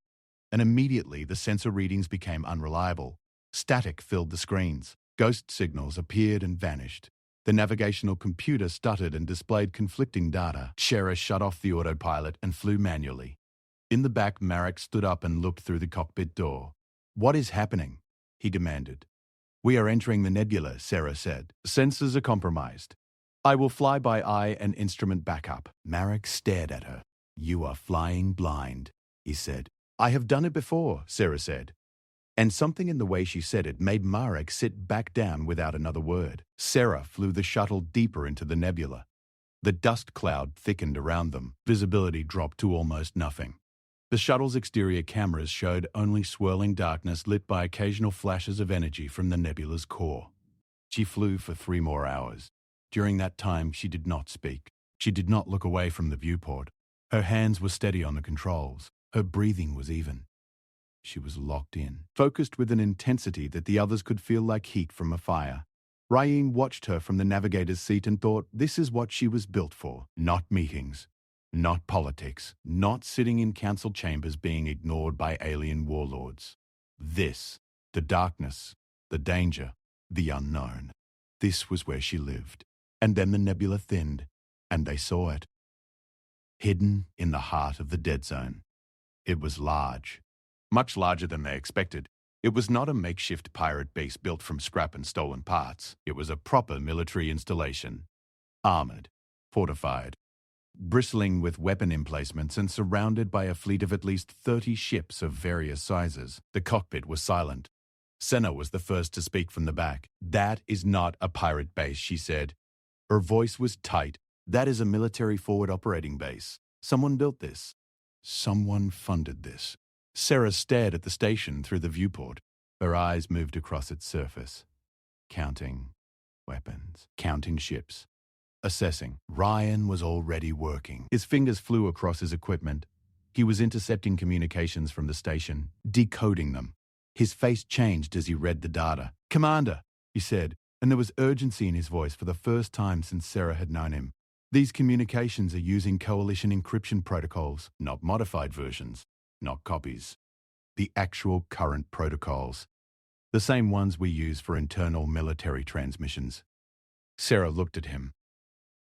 Speaker 1: and immediately the sensor readings became unreliable. Static filled the screens. Ghost signals appeared and vanished. The navigational computer stuttered and displayed conflicting data. Shera shut off the autopilot and flew manually. In the back, Marek stood up and looked through the cockpit door. "What is happening?" he demanded. "We are entering the nebula," Sarah said. "Sensors are compromised. I will fly by eye and instrument backup." Marek stared at her. "You are flying blind," he said. "I have done it before," Sarah said. And something in the way she said it made Marek sit back down without another word. Sarah flew the shuttle deeper into the nebula. The dust cloud thickened around them. Visibility dropped to almost nothing. The shuttle's exterior cameras showed only swirling darkness lit by occasional flashes of energy from the nebula's core. She flew for 3 more hours. During that time, she did not speak. She did not look away from the viewport. Her hands were steady on the controls. Her breathing was even. She was locked in, focused with an intensity that the others could feel like heat from a fire. Ryan watched her from the navigator's seat and thought this is what she was built for. Not meetings. Not politics, not sitting in council chambers being ignored by alien warlords. This, the darkness, the danger, the unknown. This was where she lived. And then the nebula thinned, and they saw it. Hidden in the heart of the dead zone. It was large, much larger than they expected. It was not a makeshift pirate base built from scrap and stolen parts. It was a proper military installation. Armored, fortified, bristling with weapon emplacements and surrounded by a fleet of at least 30 ships of various sizes. The cockpit was silent. Senna was the first to speak from the back. "That is not a pirate base," she said. Her voice was tight. "That is a military forward operating base. Someone built this. Someone funded this." Sarah stared at the station through the viewport. Her eyes moved across its surface, counting weapons, counting ships. Assessing. Ryan was already working. His fingers flew across his equipment. He was intercepting communications from the station, decoding them. His face changed as he read the data. "Commander," he said, and there was urgency in his voice for the first time since Sarah had known him. "These communications are using coalition encryption protocols, not modified versions, not copies. The actual current protocols. The same ones we use for internal military transmissions." Sarah looked at him.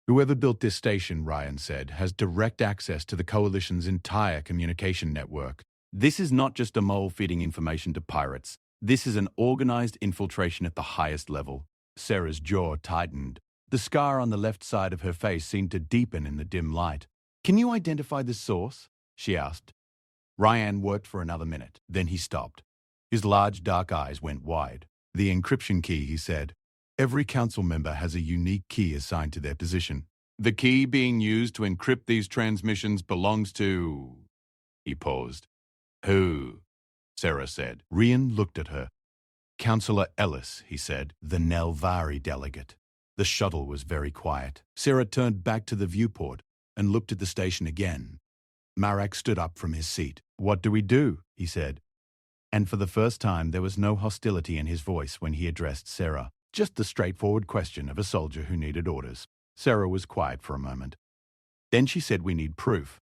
Speaker 1: "Whoever built this station," Ryan said, "has direct access to the Coalition's entire communication network. This is not just a mole feeding information to pirates. This is an organized infiltration at the highest level." Sarah's jaw tightened. The scar on the left side of her face seemed to deepen in the dim light. "Can you identify the source?" she asked. Ryan worked for another minute. Then he stopped. His large dark eyes went wide. "The encryption key," he said. "Every council member has a unique key assigned to their position. The key being used to encrypt these transmissions belongs to..." He paused. "Who?" Sarah said. Ryan looked at her. "Councillor Ellis," he said, "the Nelvari delegate." The shuttle was very quiet. Sarah turned back to the viewport and looked at the station again. Marek stood up from his seat. "What do we do?" he said. And for the first time there was no hostility in his voice when he addressed Sarah. Just the straightforward question of a soldier who needed orders. Sarah was quiet for a moment. Then she said, "We need proof.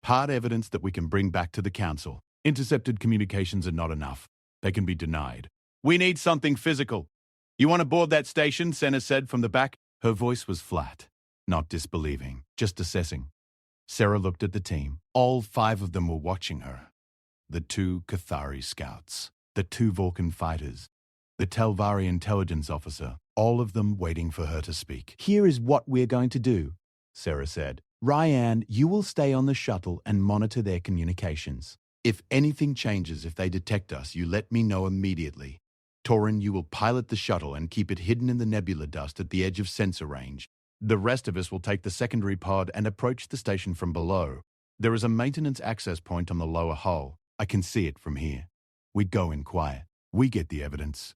Speaker 1: Hard evidence that we can bring back to the council. Intercepted communications are not enough. They can be denied. We need something physical." "You want to board that station?" Senna said from the back. Her voice was flat, not disbelieving, just assessing. Sarah looked at the team. All 5 of them were watching her. The 2 Cathari scouts, the 2 Vulcan fighters, the Telvari intelligence officer, all of them waiting for her to speak. "Here is what we're going to do," Sarah said. "Ryan, you will stay on the shuttle and monitor their communications. If anything changes, if they detect us, you let me know immediately. Torin, you will pilot the shuttle and keep it hidden in the nebula dust at the edge of sensor range. The rest of us will take the secondary pod and approach the station from below. There is a maintenance access point on the lower hull. I can see it from here. We go in quiet. We get the evidence.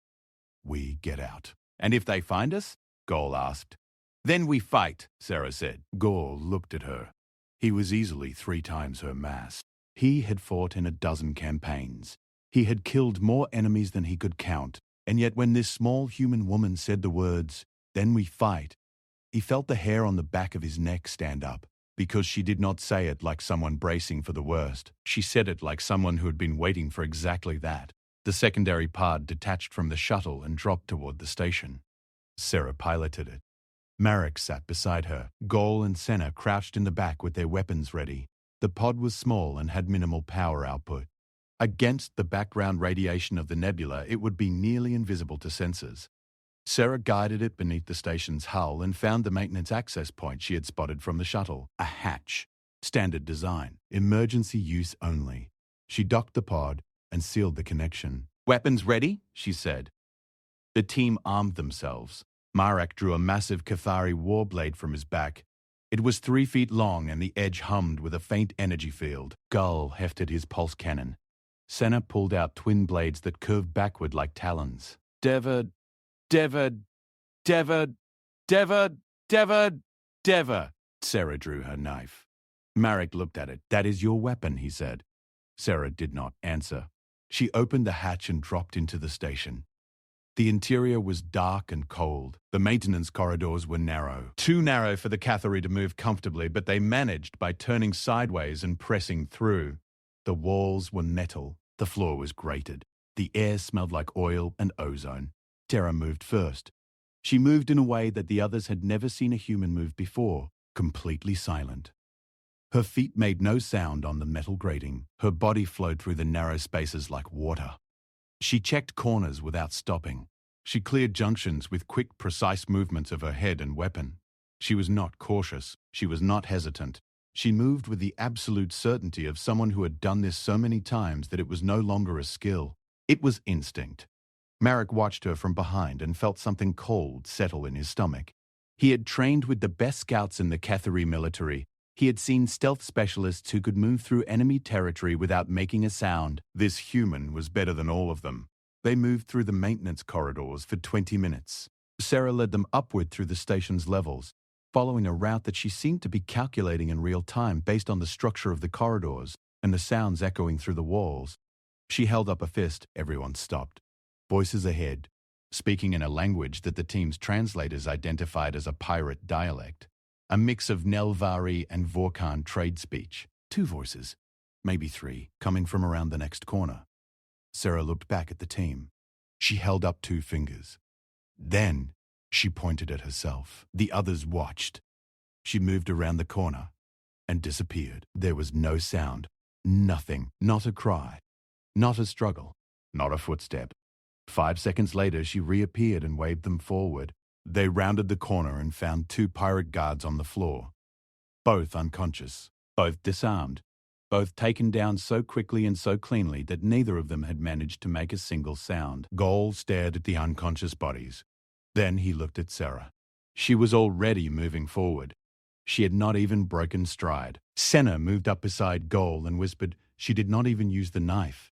Speaker 1: We get out." "And if they find us?" Gaul asked. "Then we fight," Sarah said. Gaul looked at her. He was easily 3 times her mass. He had fought in a dozen campaigns. He had killed more enemies than he could count. And yet when this small human woman said the words, "Then we fight," he felt the hair on the back of his neck stand up. Because she did not say it like someone bracing for the worst. She said it like someone who had been waiting for exactly that. The secondary pod detached from the shuttle and dropped toward the station. Sarah piloted it. Marek sat beside her. Gaul and Senna crouched in the back with their weapons ready. The pod was small and had minimal power output. Against the background radiation of the nebula, it would be nearly invisible to sensors. Sarah guided it beneath the station's hull and found the maintenance access point she had spotted from the shuttle. A hatch. Standard design. Emergency use only. She docked the pod and sealed the connection. "Weapons ready?" she said. The team armed themselves. Marek drew a massive Cathari war blade from his back. It was 3 feet long and the edge hummed with a faint energy field. Gull hefted his pulse cannon. Senna pulled out twin blades that curved backward like talons. "Dever, Dever, Dever, Dever, Dever, Dever." Sarah drew her knife. Marek looked at it. "That is your weapon," he said. Sarah did not answer. She opened the hatch and dropped into the station. The interior was dark and cold. The maintenance corridors were narrow. Too narrow for the Cathari to move comfortably, but they managed by turning sideways and pressing through. The walls were metal. The floor was grated. The air smelled like oil and ozone. Sarah moved first. She moved in a way that the others had never seen a human move before, completely silent. Her feet made no sound on the metal grating. Her body flowed through the narrow spaces like water. She checked corners without stopping. She cleared junctions with quick, precise movements of her head and weapon. She was not cautious. She was not hesitant. She moved with the absolute certainty of someone who had done this so many times that it was no longer a skill. It was instinct. Marek watched her from behind and felt something cold settle in his stomach. He had trained with the best scouts in the Cathari military. He had seen stealth specialists who could move through enemy territory without making a sound. This human was better than all of them. They moved through the maintenance corridors for 20 minutes. Sarah led them upward through the station's levels, following a route that she seemed to be calculating in real time based on the structure of the corridors. and the sounds echoing through the walls. She held up a fist. Everyone stopped. Voices ahead, speaking in a language that the team's translators identified as a pirate dialect, a mix of Nelvari and Vorkan trade speech. 2 voices, maybe 3, coming from around the next corner. Sarah looked back at the team. She held up 2 fingers. Then she pointed at herself. The others watched. She moved around the corner and disappeared. There was no sound, nothing, not a cry, not a struggle, not a footstep. 5 seconds later, she reappeared and waved them forward. They rounded the corner and found 2 pirate guards on the floor, both unconscious, both disarmed, both taken down so quickly and so cleanly that neither of them had managed to make a single sound. Gol stared at the unconscious bodies. Then he looked at Sarah. She was already moving forward. She had not even broken stride. Senna moved up beside Gol and whispered she did not even use the knife.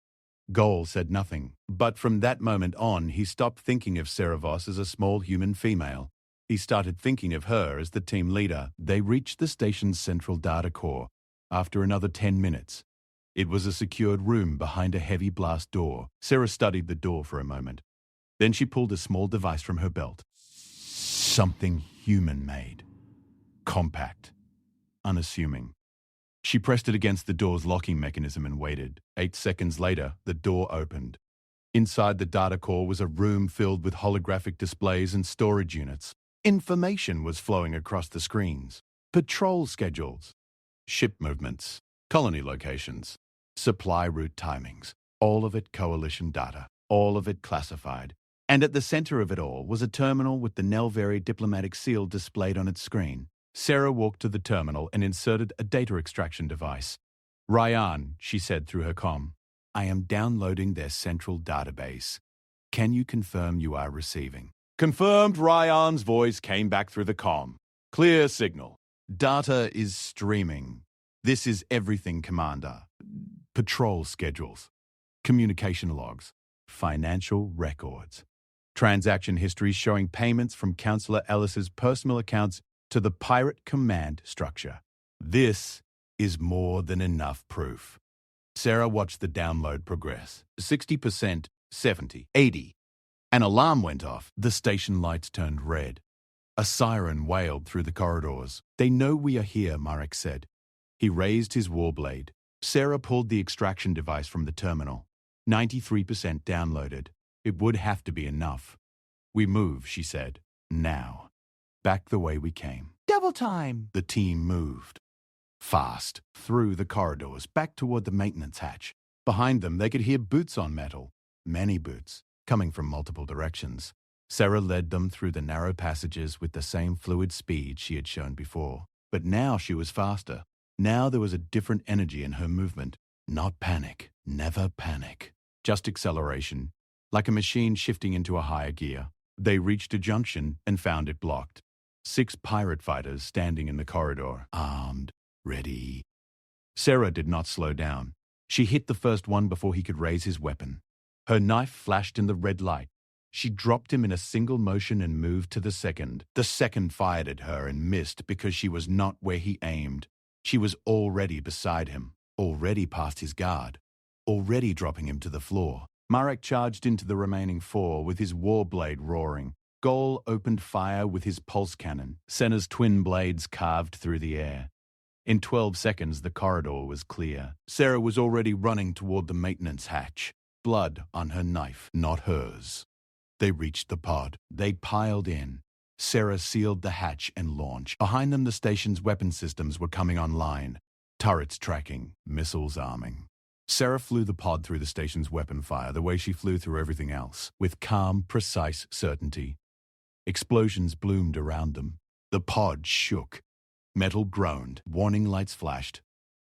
Speaker 1: Gol said nothing, but from that moment on, he stopped thinking of Sarah Voss as a small human female. He started thinking of her as the team leader. They reached the station's central data core after another 10 minutes. It was a secured room behind a heavy blast door. Sarah studied the door for a moment. Then she pulled a small device from her belt. Something human-made. Compact. Unassuming. She pressed it against the door's locking mechanism and waited. 8 seconds later, the door opened. Inside the data core was a room filled with holographic displays and storage units. Information was flowing across the screens. Patrol schedules, ship movements, colony locations, supply route timings, all of it coalition data, all of it classified. And at the center of it all was a terminal with the Nelvari diplomatic seal displayed on its screen. Sarah walked to the terminal and inserted a data extraction device. Ryan, she said through her comm, I am downloading their central database. Can you confirm you are receiving? Confirmed. Ryan's voice came back through the comm. Clear signal. Data is streaming. This is everything, Commander. Patrol schedules, communication logs, financial records, transaction histories showing payments from Councillor Ellis's personal accounts to the pirate command structure. This is more than enough proof. Sarah watched the download progress. 60%, 70, 80. An alarm went off. The station lights turned red. A siren wailed through the corridors. They know we are here, Marek said. He raised his warblade. Sarah pulled the extraction device from the terminal. 93% downloaded. It would have to be enough. We move, she said. Now. Back the way we came. Double time! The team moved. Fast, through the corridors, back toward the maintenance hatch. Behind them, they could hear boots on metal. Many boots, coming from multiple directions. Sarah led them through the narrow passages with the same fluid speed she had shown before. But now she was faster. Now there was a different energy in her movement. Not panic. Never panic. Just acceleration. Like a machine shifting into a higher gear. They reached a junction and found it blocked. 6 pirate fighters standing in the corridor, armed, ready. Sarah did not slow down. She hit the first one before he could raise his weapon. Her knife flashed in the red light. She dropped him in a single motion and moved to the second. The second fired at her and missed because she was not where he aimed. She was already beside him, already past his guard, already dropping him to the floor. Marek charged into the remaining 4 with his warblade roaring. Gol opened fire with his pulse cannon. Senna's twin blades carved through the air. In 12 seconds, the corridor was clear. Sarah was already running toward the maintenance hatch. Blood on her knife, not hers. They reached the pod. They piled in. Sarah sealed the hatch and launched. Behind them, the station's weapon systems were coming online. Turrets tracking, missiles arming. Sarah flew the pod through the station's weapon fire the way she flew through everything else, with calm, precise certainty. Explosions bloomed around them. The pod shook. Metal groaned. Warning lights flashed.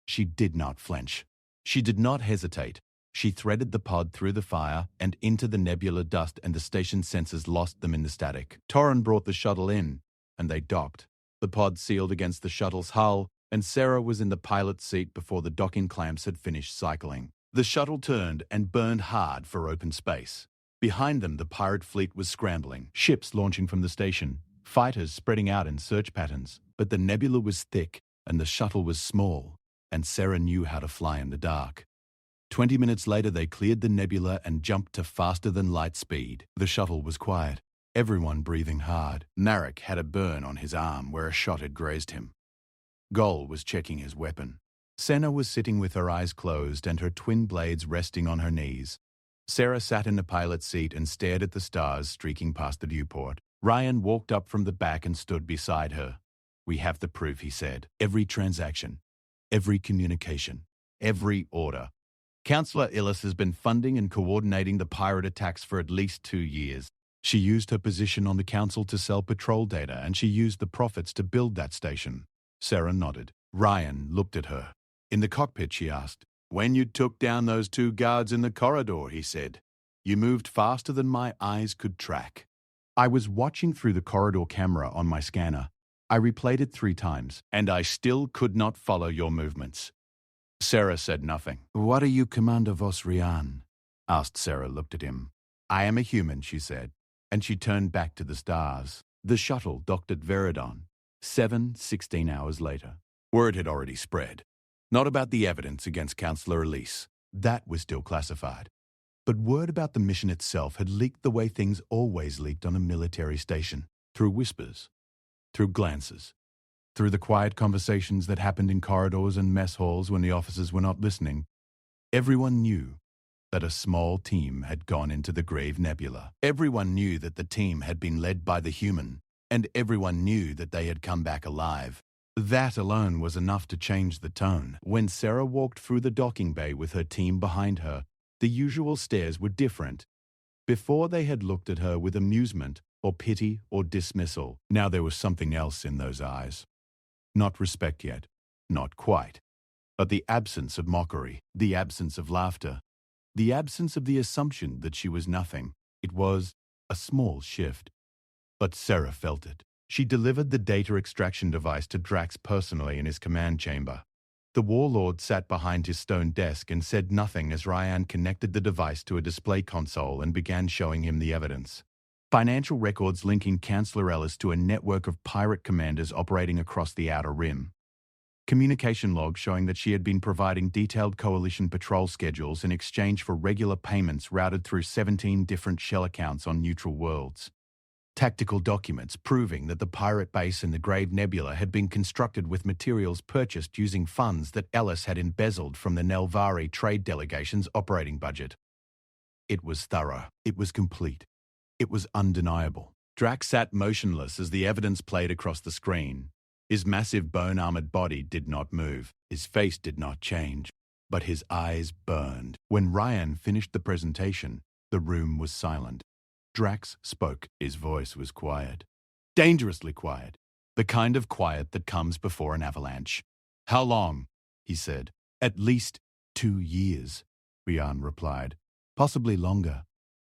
Speaker 1: She did not flinch. She did not hesitate. She threaded the pod through the fire and into the nebular dust, and the station sensors lost them in the static. Torren brought the shuttle in, and they docked. The pod sealed against the shuttle's hull, and Sarah was in the pilot's seat before the docking clamps had finished cycling. The shuttle turned and burned hard for open space. Behind them, the pirate fleet was scrambling, ships launching from the station, fighters spreading out in search patterns. But the nebula was thick, and the shuttle was small. and Sarah knew how to fly in the dark. 20 minutes later, they cleared the nebula and jumped to faster-than-light speed. The shuttle was quiet, everyone breathing hard. Narek had a burn on his arm where a shot had grazed him. Gol was checking his weapon. Senna was sitting with her eyes closed and her twin blades resting on her knees. Sarah sat in the pilot's seat and stared at the stars streaking past the viewport. Ryan walked up from the back and stood beside her. "We have the proof," he said. "Every transaction, every communication, every order. Councillor Illis has been funding and coordinating the pirate attacks for at least 2 years. She used her position on the council to sell patrol data, and she used the profits to build that station." Sarah nodded. Ryan looked at her. In the cockpit, she asked. "When you took down those 2 guards in the corridor," he said, "you moved faster than my eyes could track." "I was watching through the corridor camera on my scanner. I replayed it 3 times, and I still could not follow your movements." Sarah said nothing. "What are you, Commander Vos Rian?" asked Sarah, looked at him. "I am a human," she said, and she turned back to the stars. The shuttle docked at Veridon, 16 hours later. Word had already spread. Not about the evidence against Councillor Elise. That was still classified. But word about the mission itself had leaked the way things always leaked on a military station. Through whispers. Through glances. Through the quiet conversations that happened in corridors and mess halls when the officers were not listening. Everyone knew that a small team had gone into the Grave Nebula. Everyone knew that the team had been led by the human, and everyone knew that they had come back alive. That alone was enough to change the tone. When Sarah walked through the docking bay with her team behind her, the usual stares were different. Before they had looked at her with amusement or pity or dismissal. Now there was something else in those eyes. Not respect yet, not quite, but the absence of mockery, the absence of laughter, the absence of the assumption that she was nothing. It was a small shift. But Sarah felt it. She delivered the data extraction device to Drax personally in his command chamber. The warlord sat behind his stone desk and said nothing as Ryan connected the device to a display console and began showing him the evidence. Financial records linking Councillor Ellis to a network of pirate commanders operating across the Outer Rim. Communication logs showing that she had been providing detailed coalition patrol schedules in exchange for regular payments routed through 17 different shell accounts on neutral worlds. Tactical documents proving that the pirate base in the Grave Nebula had been constructed with materials purchased using funds that Ellis had embezzled from the Nelvari trade delegation's operating budget. It was thorough. It was complete. It was undeniable. Drax sat motionless as the evidence played across the screen. His massive bone-armored body did not move. His face did not change, but his eyes burned. When Ryan finished the presentation, the room was silent. Drax spoke. His voice was quiet. Dangerously quiet. The kind of quiet that comes before an avalanche. "How long?" he said. "At least 2 years," Rian replied. "Possibly longer.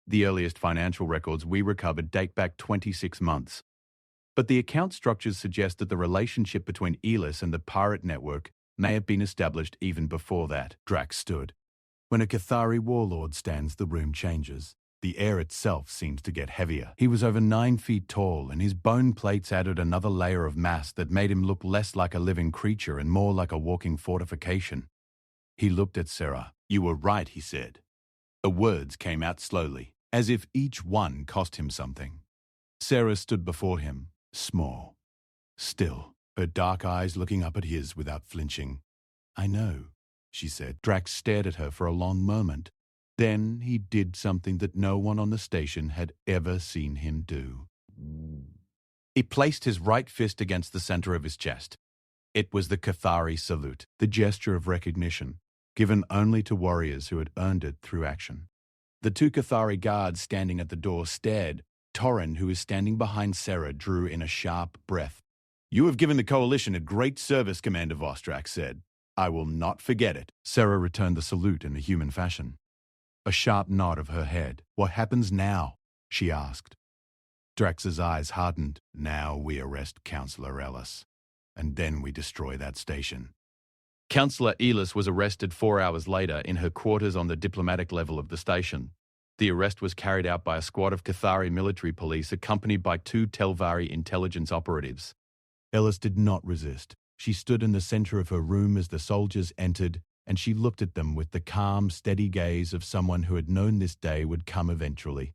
Speaker 1: The earliest financial records we recovered date back 26 months. But the account structures suggest that the relationship between Elis and the pirate network may have been established even before that." Drax stood. When a Cathari warlord stands, the room changes. The air itself seems to get heavier. He was over 9 feet tall, and his bone plates added another layer of mass that made him look less like a living creature and more like a walking fortification. He looked at Sarah. "You were right," he said. The words came out slowly, as if each one cost him something. Sarah stood before him, small, still, her dark eyes looking up at his without flinching. "I know," she said. Drax stared at her for a long moment. Then he did something that no one on the station had ever seen him do. He placed his right fist against the center of his chest. It was the Cathari salute, the gesture of recognition, given only to warriors who had earned it through action. The 2 Cathari guards standing at the door stared. Torrin, who was standing behind Sarah, drew in a sharp breath. "You have given the Coalition a great service, Commander Vos," Drax said. "I will not forget it." Sarah returned the salute in a human fashion. A sharp nod of her head. "What happens now?" she asked. Drax's eyes hardened. "Now we arrest Councillor Ellis, and then we destroy that station." Councillor Elis was arrested 4 hours later in her quarters on the diplomatic level of the station. The arrest was carried out by a squad of Cathari military police accompanied by 2 Telvari intelligence operatives. Ellis did not resist. She stood in the center of her room as the soldiers entered, and she looked at them with the calm, steady gaze of someone who had known this day would come eventually.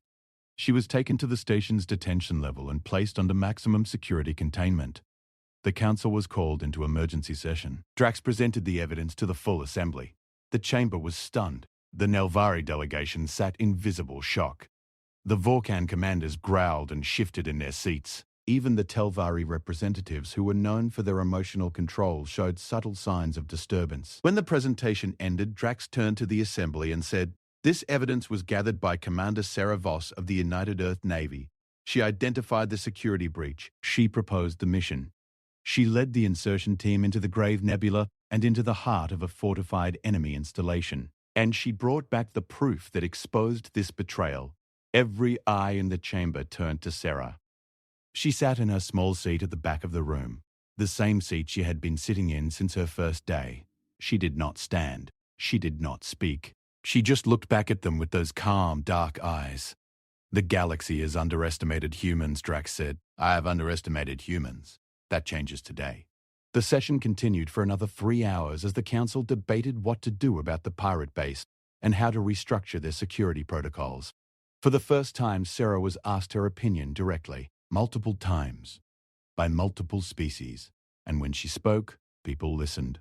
Speaker 1: She was taken to the station's detention level and placed under maximum security containment. The council was called into emergency session. Drax presented the evidence to the full assembly. The chamber was stunned. The Nelvari delegation sat in visible shock. The Vorkan commanders growled and shifted in their seats. Even the Telvari representatives, who were known for their emotional control, showed subtle signs of disturbance. When the presentation ended, Drax turned to the assembly and said, "This evidence was gathered by Commander Sarah Voss of the United Earth Navy. She identified the security breach. She proposed the mission. She led the insertion team into the Grave Nebula and into the heart of a fortified enemy installation. And she brought back the proof that exposed this betrayal." Every eye in the chamber turned to Sarah. She sat in her small seat at the back of the room, the same seat she had been sitting in since her first day. She did not stand. She did not speak. She just looked back at them with those calm, dark eyes. "The galaxy has underestimated humans," Drax said. "I have underestimated humans. That changes today." The session continued for another 3 hours as the council debated what to do about the pirate base and how to restructure their security protocols. For the first time, Sarah was asked her opinion directly, multiple times, by multiple species, and when she spoke, people listened.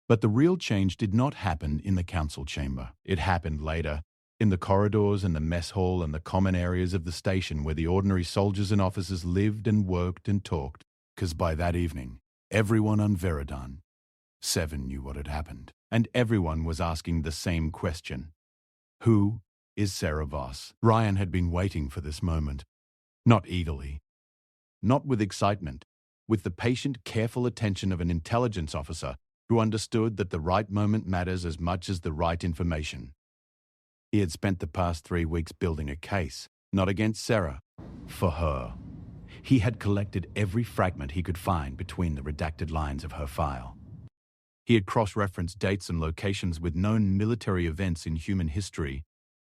Speaker 1: But the real change did not happen in the council chamber. It happened later, in the corridors and the mess hall and the common areas of the station where the ordinary soldiers and officers lived and worked and talked, because by that evening, everyone on Veridan 7 knew what had happened, and everyone was asking the same question. Who is Sarah Voss? Ryan had been waiting for this moment. Not eagerly. Not with excitement. With the patient, careful attention of an intelligence officer who understood that the right moment matters as much as the right information. He had spent the past 3 weeks building a case, not against Sarah, for her. He had collected every fragment he could find between the redacted lines of her file. He had cross-referenced dates and locations with known military events in human history.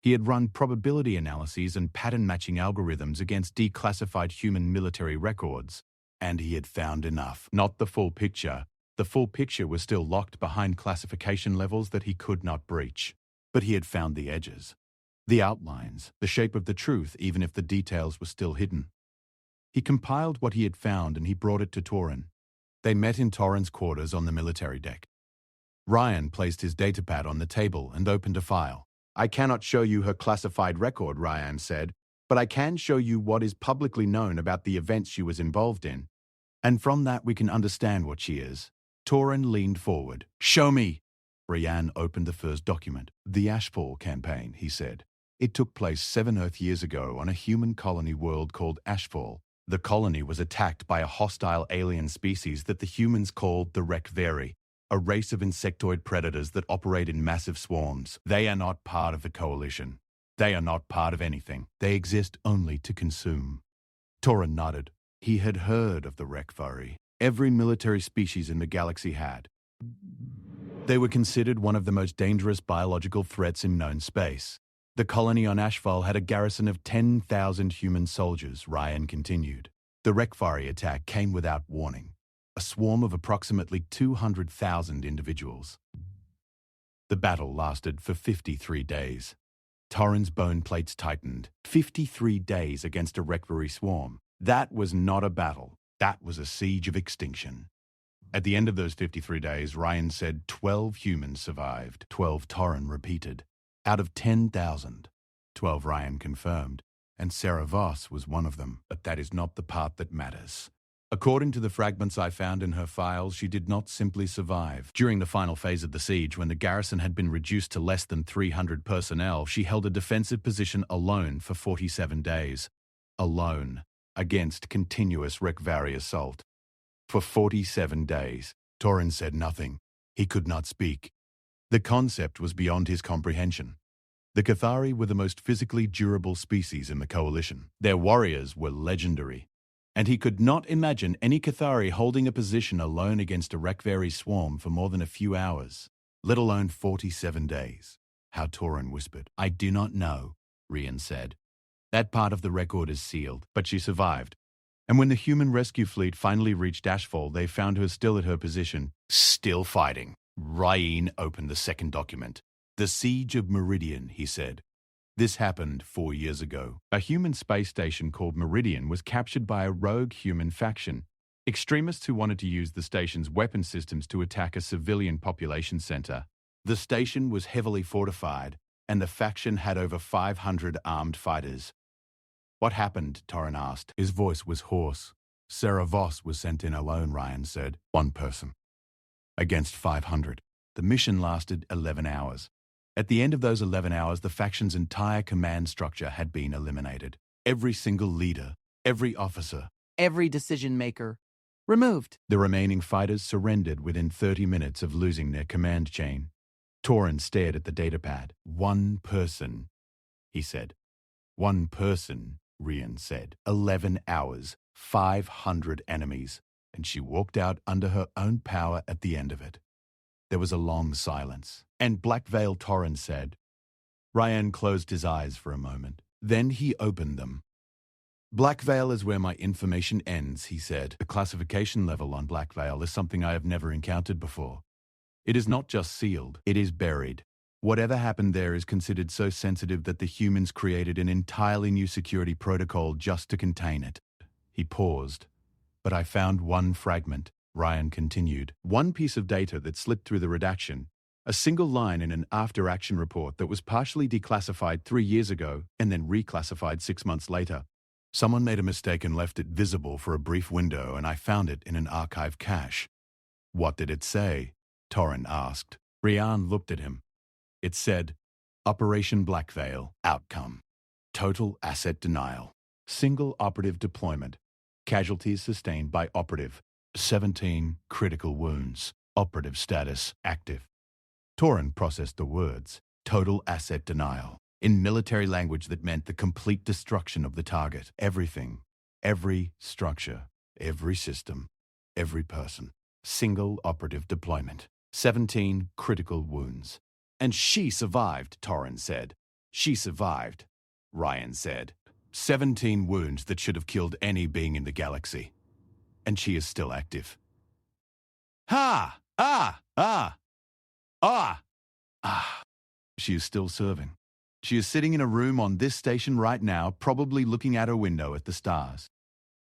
Speaker 1: He had run probability analyses and pattern-matching algorithms against declassified human military records. And he had found enough. Not the full picture. The full picture was still locked behind classification levels that he could not breach. But he had found the edges. The outlines, the shape of the truth, even if the details were still hidden. He compiled what he had found and he brought it to Torin. They met in Torin's quarters on the military deck. Ryan placed his datapad on the table and opened a file. "I cannot show you her classified record," Ryan said, "but I can show you what is publicly known about the events she was involved in. And from that we can understand what she is." Torin leaned forward. "Show me!" Ryan opened the first document. "The Ashfall campaign," he said. "It took place 7 Earth years ago on a human colony world called Ashfall. The colony was attacked by a hostile alien species that the humans called the Rekvari, a race of insectoid predators that operate in massive swarms. They are not part of the coalition. They are not part of anything. They exist only to consume." Torin nodded. He had heard of the Rekvari. Every military species in the galaxy had. They were considered one of the most dangerous biological threats in known space. The colony on Ashfall had a garrison of 10,000 human soldiers, Ryan continued. The Rekvari attack came without warning. A swarm of approximately 200,000 individuals. The battle lasted for 53 days. Torin's bone plates tightened. 53 days against a Rekvari swarm. That was not a battle. That was a siege of extinction. At the end of those 53 days, Ryan said 12 humans survived. 12, Torin repeated. Out of 10,000. 12, Ryan confirmed. And Sarah Voss was one of them. But that is not the part that matters. According to the fragments I found in her files, she did not simply survive. During the final phase of the siege, when the garrison had been reduced to less than 300 personnel, she held a defensive position alone for 47 days. Alone. Against continuous Rekvari assault. For 47 days. Torin said nothing. He could not speak. The concept was beyond his comprehension. The Cathari were the most physically durable species in the coalition. Their warriors were legendary. And he could not imagine any Cathari holding a position alone against a Rekvari swarm for more than a few hours, let alone 47 days. How Torin whispered. "I do not know," Rian said. "That part of the record is sealed, but she survived. And when the human rescue fleet finally reached Ashfall, they found her still at her position, still fighting. Ryan opened the second document. The Siege of Meridian, he said. This happened 4 years ago. A human space station called Meridian was captured by a rogue human faction. Extremists who wanted to use the station's weapon systems to attack a civilian population center. The station was heavily fortified, and the faction had over 500 armed fighters. What happened? Torrin asked. His voice was hoarse. Sarah Voss was sent in alone, Ryan said. One person. Against 500. The mission lasted 11 hours. At the end of those 11 hours, the faction's entire command structure had been eliminated. Every single leader, every officer,
Speaker 2: every decision maker, removed.
Speaker 1: The remaining fighters surrendered within 30 minutes of losing their command chain. Torrin stared at the datapad. One person, he said. One person, Ryan said. 11 hours, 500 enemies, and she walked out under her own power at the end of it. There was a long silence, and Black Veil Torrin said. Ryan closed his eyes for a moment. Then he opened them. Black Veil is where my information ends, he said. The classification level on Black Veil is something I have never encountered before. It is not just sealed, it is buried. Whatever happened there is considered so sensitive that the humans created an entirely new security protocol just to contain it. He paused. But I found one fragment, Ryan continued. One piece of data that slipped through the redaction. A single line in an after-action report that was partially declassified 3 years ago and then reclassified 6 months later. Someone made a mistake and left it visible for a brief window, and I found it in an archive cache. What did it say? Torrin asked. Ryan looked at him. It said, Operation Black Veil, outcome. Total asset denial. Single operative deployment. Casualties sustained by operative. 17 critical wounds. Operative status active. Torrin processed the words, total asset denial, in military language that meant the complete destruction of the target. Everything, every structure, every system, every person. Single operative deployment. 17 critical wounds. And she survived, Torrin said. She survived, Ryan said. 17 wounds that should have killed any being in the galaxy. And she is still active. Ha! Ah! Ah! Ah! Ah! She is still serving. She is sitting in a room on this station right now, probably looking out her window at the stars.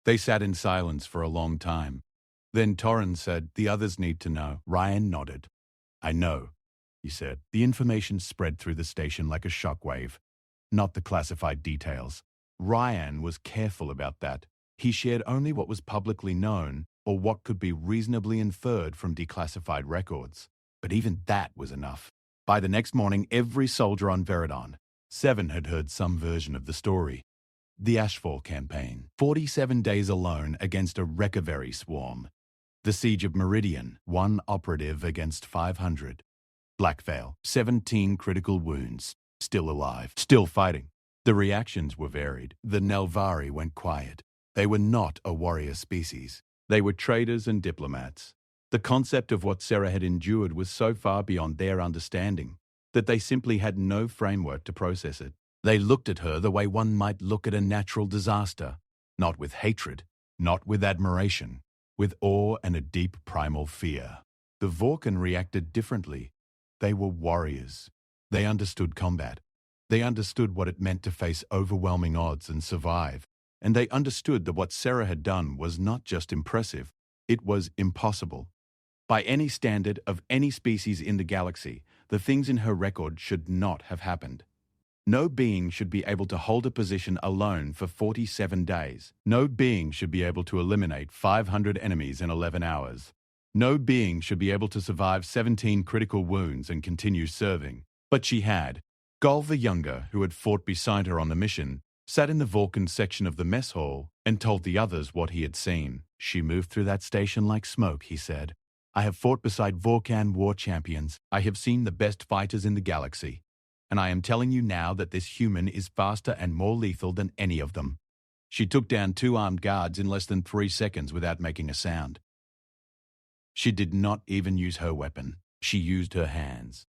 Speaker 1: They sat in silence for a long time. Then Torrin said, the others need to know. Ryan nodded. I know, he said. The information spread through the station like a shockwave, not the classified details. Ryan was careful about that. He shared only what was publicly known or what could be reasonably inferred from declassified records. But even that was enough. By the next morning, every soldier on Veridon, 7 had heard some version of the story. The Ashfall campaign, 47 days alone against a Recavery swarm. The Siege of Meridian, 1 operative against 500. Black Veil, 17 critical wounds, still alive, still fighting. The reactions were varied. The Nelvari went quiet. They were not a warrior species. They were traders and diplomats. The concept of what Sarah had endured was so far beyond their understanding that they simply had no framework to process it. They looked at her the way one might look at a natural disaster, not with hatred, not with admiration, with awe and a deep primal fear. The Vorkan reacted differently. They were warriors. They understood combat. They understood what it meant to face overwhelming odds and survive. And they understood that what Sarah had done was not just impressive, it was impossible. By any standard of any species in the galaxy, the things in her record should not have happened. No being should be able to hold a position alone for 47 days. No being should be able to eliminate 500 enemies in 11 hours. No being should be able to survive 17 critical wounds and continue serving. But she had. Gol the Younger, who had fought beside her on the mission, sat in the Vulcan section of the mess hall and told the others what he had seen. She moved through that station like smoke, he said. I have fought beside Vorkan war champions. I have seen the best fighters in the galaxy. And I am telling you now that this human is faster and more lethal than any of them. She took down 2 armed guards in less than 3 seconds without making a sound. She did not even use her weapon. She used her hands.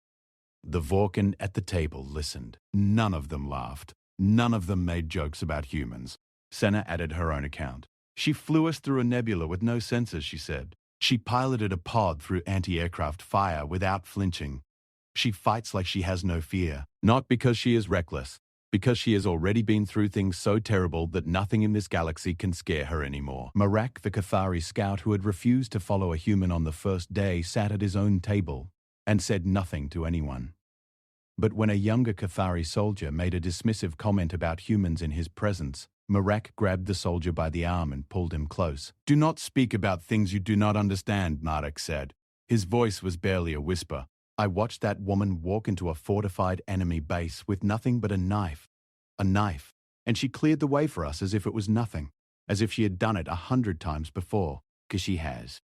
Speaker 1: The Vorkan at the table listened. None of them laughed. None of them made jokes about humans. Senna added her own account. She flew us through a nebula with no sensors, she said. She piloted a pod through anti-aircraft fire without flinching. She fights like she has no fear, not because she is reckless, because she has already been through things so terrible that nothing in this galaxy can scare her anymore. Marak, the Cathari scout who had refused to follow a human on the first day, sat at his own table and said nothing to anyone. But when a younger Cathari soldier made a dismissive comment about humans in his presence, Marak grabbed the soldier by the arm and pulled him close. "Do not speak about things you do not understand," Marak said. His voice was barely a whisper. "I watched that woman walk into a fortified enemy base with nothing but a knife, and she cleared the way for us as if it was nothing, as if she had done it 100 times before, 'cause she has.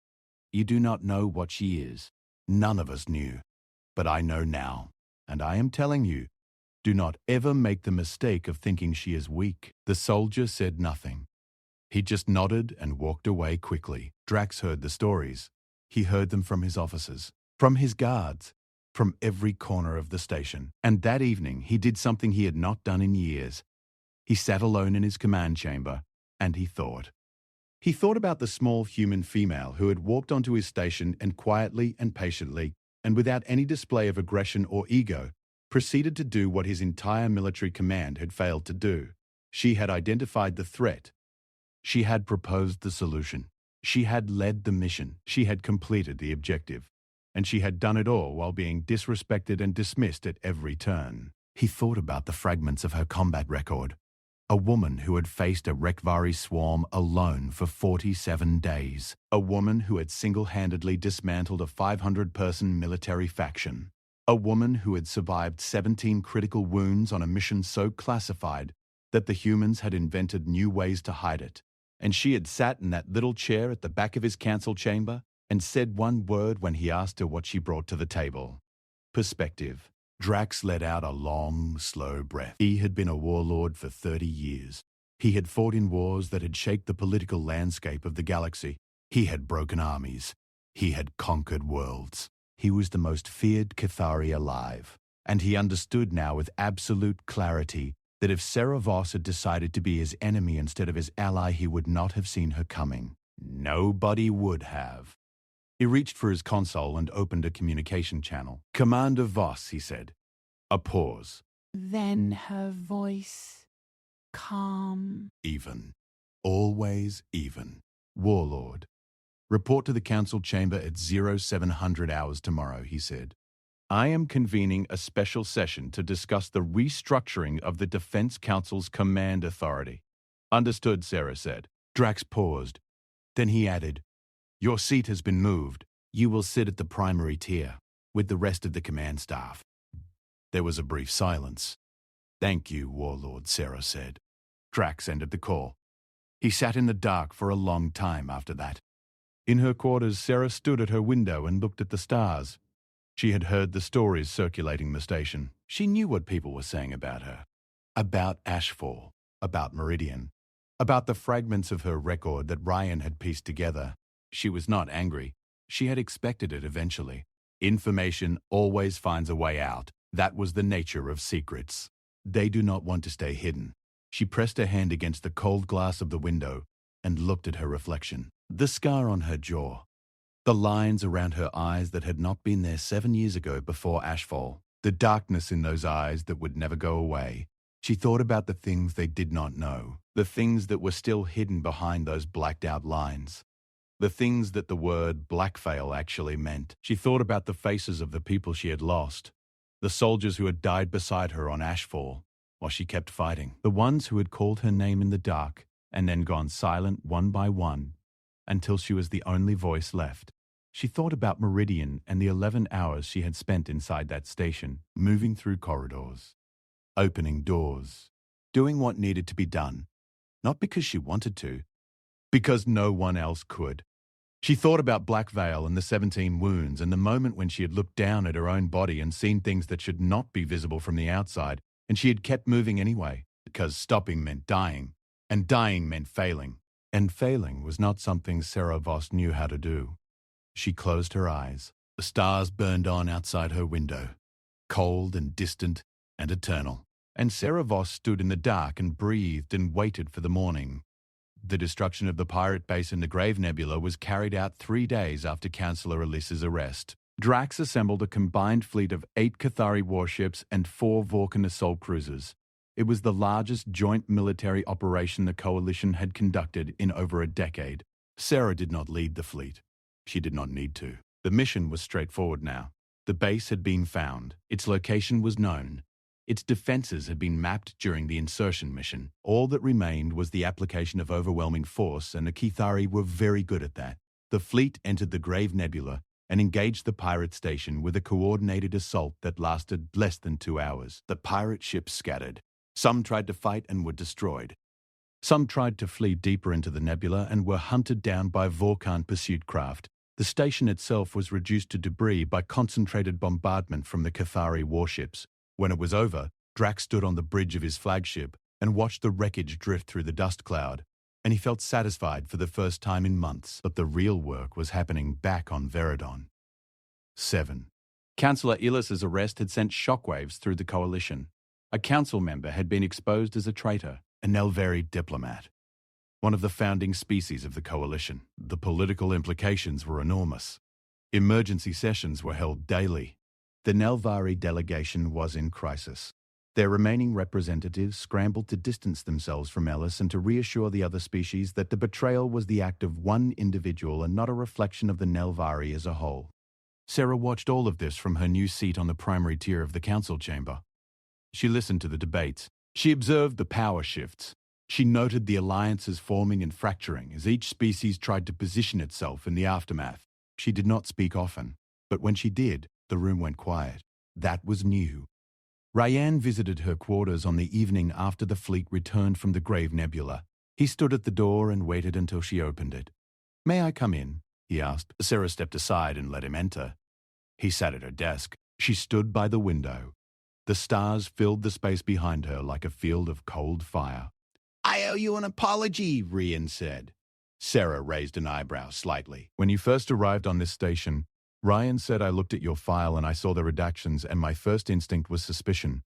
Speaker 1: You do not know what she is. None of us knew, but I know now, and I am telling you, do not ever make the mistake of thinking she is weak." The soldier said nothing. He just nodded and walked away quickly. Drax heard the stories. He heard them from his officers, from his guards, from every corner of the station. And that evening he did something he had not done in years. He sat alone in his command chamber, and he thought. He thought about the small human female who had walked onto his station and quietly and patiently, and without any display of aggression or ego, proceeded to do what his entire military command had failed to do. She had identified the threat. She had proposed the solution. She had led the mission. She had completed the objective. And she had done it all while being disrespected and dismissed at every turn. He thought about the fragments of her combat record. A woman who had faced a Rekvari swarm alone for 47 days. A woman who had single-handedly dismantled a 500-person military faction. A woman who had survived 17 critical wounds on a mission so classified that the humans had invented new ways to hide it. And she had sat in that little chair at the back of his council chamber and said one word when he asked her what she brought to the table. Perspective. Drax let out a long, slow breath. He had been a warlord for 30 years. He had fought in wars that had shaped the political landscape of the galaxy. He had broken armies. He had conquered worlds. He was the most feared Cathari alive. And he understood now with absolute clarity that if Sarah Voss had decided to be his enemy instead of his ally, he would not have seen her coming. Nobody would have. He reached for his console and opened a communication channel. "Commander Voss," he said. A pause.
Speaker 2: Then her voice, calm.
Speaker 1: "Even. Always even. Warlord. Report to the council chamber at 0700 hours tomorrow," he said. "I am convening a special session to discuss the restructuring of the Defense Council's command authority." "Understood," Sarah said. Drax paused. Then he added, "Your seat has been moved. You will sit at the primary tier, with the rest of the command staff." There was a brief silence. "Thank you, Warlord," Sarah said. Drax ended the call. He sat in the dark for a long time after that. In her quarters, Sarah stood at her window and looked at the stars. She had heard the stories circulating the station. She knew what people were saying about her. About Ashfall, about Meridian, about the fragments of her record that Ryan had pieced together. She was not angry. She had expected it eventually. Information always finds a way out. That was the nature of secrets. They do not want to stay hidden. She pressed her hand against the cold glass of the window and looked at her reflection. The scar on her jaw. The lines around her eyes that had not been there 7 years ago before Ashfall. The darkness in those eyes that would never go away. She thought about the things they did not know. The things that were still hidden behind those blacked-out lines. The things that the word blackveil actually meant. She thought about the faces of the people she had lost. The soldiers who had died beside her on Ashfall while she kept fighting. The ones who had called her name in the dark and then gone silent one by one until she was the only voice left. She thought about Meridian and the 11 hours she had spent inside that station, moving through corridors, opening doors, doing what needed to be done, not because she wanted to, because no one else could. She thought about Black Veil and the 17 wounds and the moment when she had looked down at her own body and seen things that should not be visible from the outside, and she had kept moving anyway, because stopping meant dying, and dying meant failing. And failing was not something Sarah Voss knew how to do. She closed her eyes. The stars burned on outside her window, cold and distant and eternal. And Sarah Voss stood in the dark and breathed and waited for the morning. The destruction of the pirate base in the Grave Nebula was carried out 3 days after Counselor Alyssa's arrest. Drax assembled a combined fleet of 8 Cathari warships and 4 Vulcan assault cruisers. It was the largest joint military operation the Coalition had conducted in over a decade. Sarah did not lead the fleet. She did not need to. The mission was straightforward now. The base had been found. Its location was known. Its defenses had been mapped during the insertion mission. All that remained was the application of overwhelming force, and the Cathari were very good at that. The fleet entered the Grave Nebula and engaged the pirate station with a coordinated assault that lasted less than 2 hours. The pirate ships scattered. Some tried to fight and were destroyed. Some tried to flee deeper into the nebula and were hunted down by Vulcan pursuit craft. The station itself was reduced to debris by concentrated bombardment from the Cathari warships. When it was over, Drax stood on the bridge of his flagship and watched the wreckage drift through the dust cloud, and he felt satisfied for the first time in months. But the real work was happening back on Veridon. 7. Councillor Illis's arrest had sent shockwaves through the Coalition. A council member had been exposed as a traitor, a Nelvari diplomat, one of the founding species of the Coalition. The political implications were enormous. Emergency sessions were held daily. The Nelvari delegation was in crisis. Their remaining representatives scrambled to distance themselves from Ellis and to reassure the other species that the betrayal was the act of one individual and not a reflection of the Nelvari as a whole. Sarah watched all of this from her new seat on the primary tier of the council chamber. She listened to the debates. She observed the power shifts. She noted the alliances forming and fracturing as each species tried to position itself in the aftermath. She did not speak often, but when she did, the room went quiet. That was new. Ryan visited her quarters on the evening after the fleet returned from the Grave Nebula. He stood at the door and waited until she opened it. "May I come in?" he asked. Sarah stepped aside and let him enter. He sat at her desk. She stood by the window. The stars filled the space behind her like a field of cold fire. "I owe you an apology," Ryan said. Sarah raised an eyebrow slightly. "When you first arrived on this station, Ryan said I looked at your file and I saw the redactions, and my first instinct was suspicion.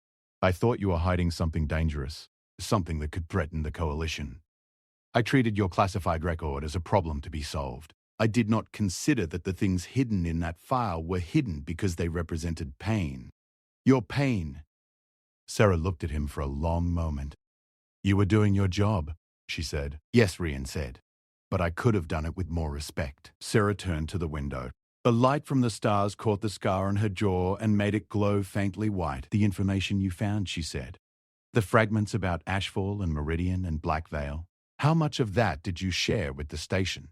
Speaker 1: I thought you were hiding something dangerous, something that could threaten the Coalition. I treated your classified record as a problem to be solved. I did not consider that the things hidden in that file were hidden because they represented pain. Your pain." Sarah looked at him for a long moment. "You were doing your job," she said. "Yes," Ryan said, "but I could have done it with more respect." Sarah turned to the window. The light from the stars caught the scar on her jaw and made it glow faintly white. "The information you found," she said. "The fragments about Ashfall and Meridian and Black Veil. How much of that did you share with the station?"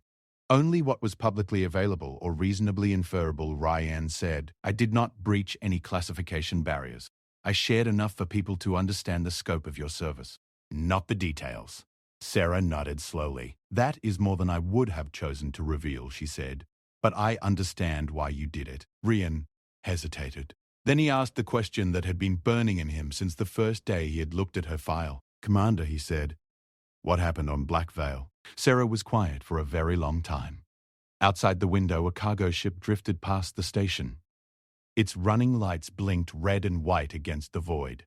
Speaker 1: "Only what was publicly available or reasonably inferable," Ryan said. "I did not breach any classification barriers. I shared enough for people to understand the scope of your service, not the details." Sarah nodded slowly. "That is more than I would have chosen to reveal," she said. "But I understand why you did it." Ryan hesitated. Then he asked the question that had been burning in him since the first day he had looked at her file. "Commander," he said, "what happened on Black Veil?" Sarah was quiet for a very long time. Outside the window, a cargo ship drifted past the station. Its running lights blinked red and white against the void.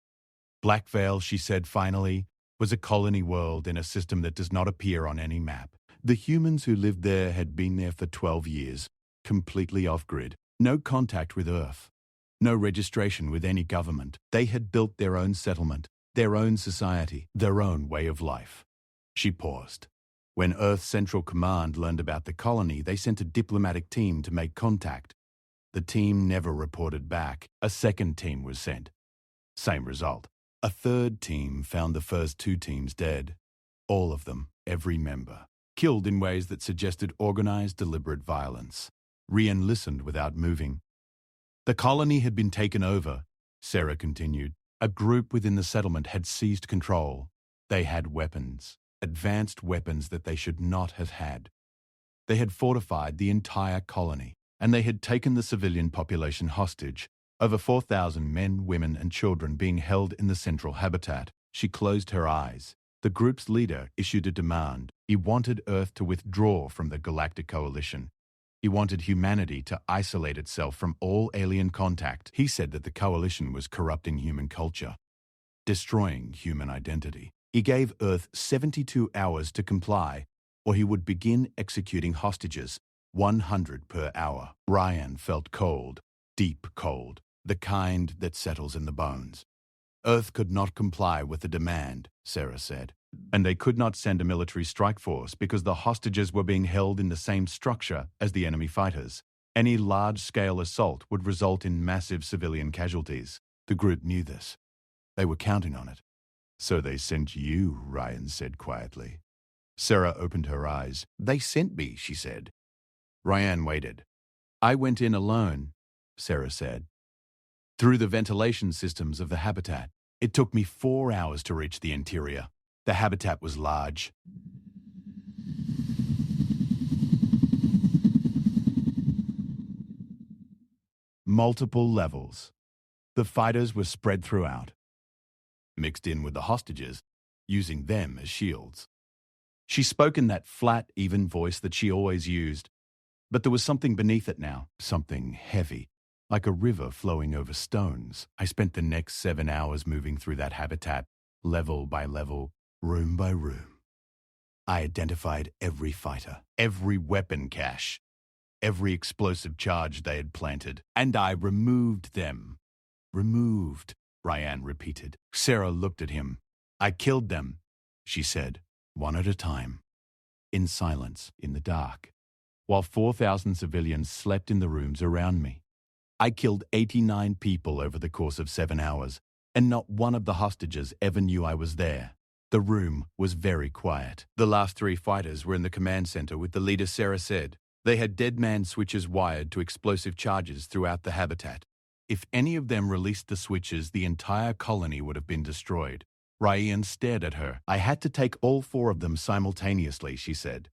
Speaker 1: "Black Veil," she said finally, "was a colony world in a system that does not appear on any map. The humans who lived there had been there for 12 years, completely off-grid. No contact with Earth. No registration with any government. They had built their own settlement, their own society, their own way of life." She paused. When Earth Central Command learned about the colony, they sent a diplomatic team to make contact. The team never reported back. A second team was sent. Same result. A third team found the first 2 teams dead. All of them, every member. Killed in ways that suggested organized, deliberate violence. Ryan listened without moving. "The colony had been taken over," Sarah continued. "A group within the settlement had seized control. They had weapons, advanced weapons that they should not have had. They had fortified the entire colony, and they had taken the civilian population hostage. Over 4,000 men, women, and children being held in the central habitat." She closed her eyes. The group's leader issued a demand. He wanted Earth to withdraw from the Galactic Coalition. He wanted humanity to isolate itself from all alien contact. He said that the Coalition was corrupting human culture, destroying human identity. He gave Earth 72 hours to comply, or he would begin executing hostages, 100 per hour. Ryan felt cold, deep cold, the kind that settles in the bones. Earth could not comply with the demand, Sarah said, and they could not send a military strike force because the hostages were being held in the same structure as the enemy fighters. Any large-scale assault would result in massive civilian casualties. The group knew this. They were counting on it. So they sent you, Ryan said quietly. Sarah opened her eyes. They sent me, she said. Ryan waited. I went in alone, Sarah said. Through the ventilation systems of the habitat. It took me 4 hours to reach the interior. The habitat was large. Multiple levels. The fighters were spread throughout, mixed in with the hostages, using them as shields. She spoke in that flat, even voice that she always used, but there was something beneath it now, something heavy, like a river flowing over stones. I spent the next 7 hours moving through that habitat, level by level, room by room. I identified every fighter, every weapon cache, every explosive charge they had planted, and I removed them. Removed, Ryan repeated. Sarah looked at him. I killed them, she said, one at a time, in silence, in the dark, while 4,000 civilians slept in the rooms around me. I killed 89 people over the course of 7 hours, and not one of the hostages ever knew I was there. The room was very quiet. The last 3 fighters were in the command center with the leader, Sarah said. They had dead man switches wired to explosive charges throughout the habitat. If any of them released the switches, the entire colony would have been destroyed. Ryan stared at her. I had to take all 4 of them simultaneously, she said.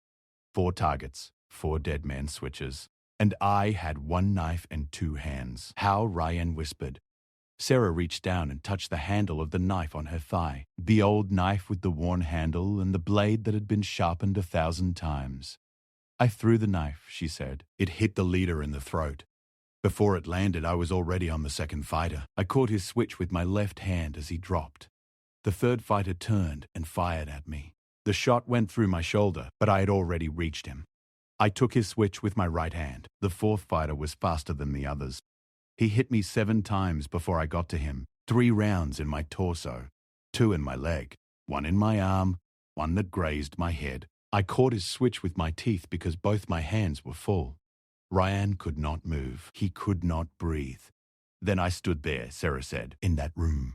Speaker 1: 4 targets, 4 dead man switches. And I had 1 knife and 2 hands. How, Ryan whispered. Sarah reached down and touched the handle of the knife on her thigh. The old knife with the worn handle and the blade that had been sharpened 1,000 times. I threw the knife, she said. It hit the leader in the throat. Before it landed, I was already on the second fighter. I caught his switch with my left hand as he dropped. The third fighter turned and fired at me. The shot went through my shoulder, but I had already reached him. I took his switch with my right hand. The 4th fighter was faster than the others. He hit me 7 times before I got to him. 3 rounds in my torso, 2 in my leg, 1 in my arm, 1 that grazed my head. I caught his switch with my teeth because both my hands were full. Ryan could not move. He could not breathe. Then I stood there, Sarah said, in that room,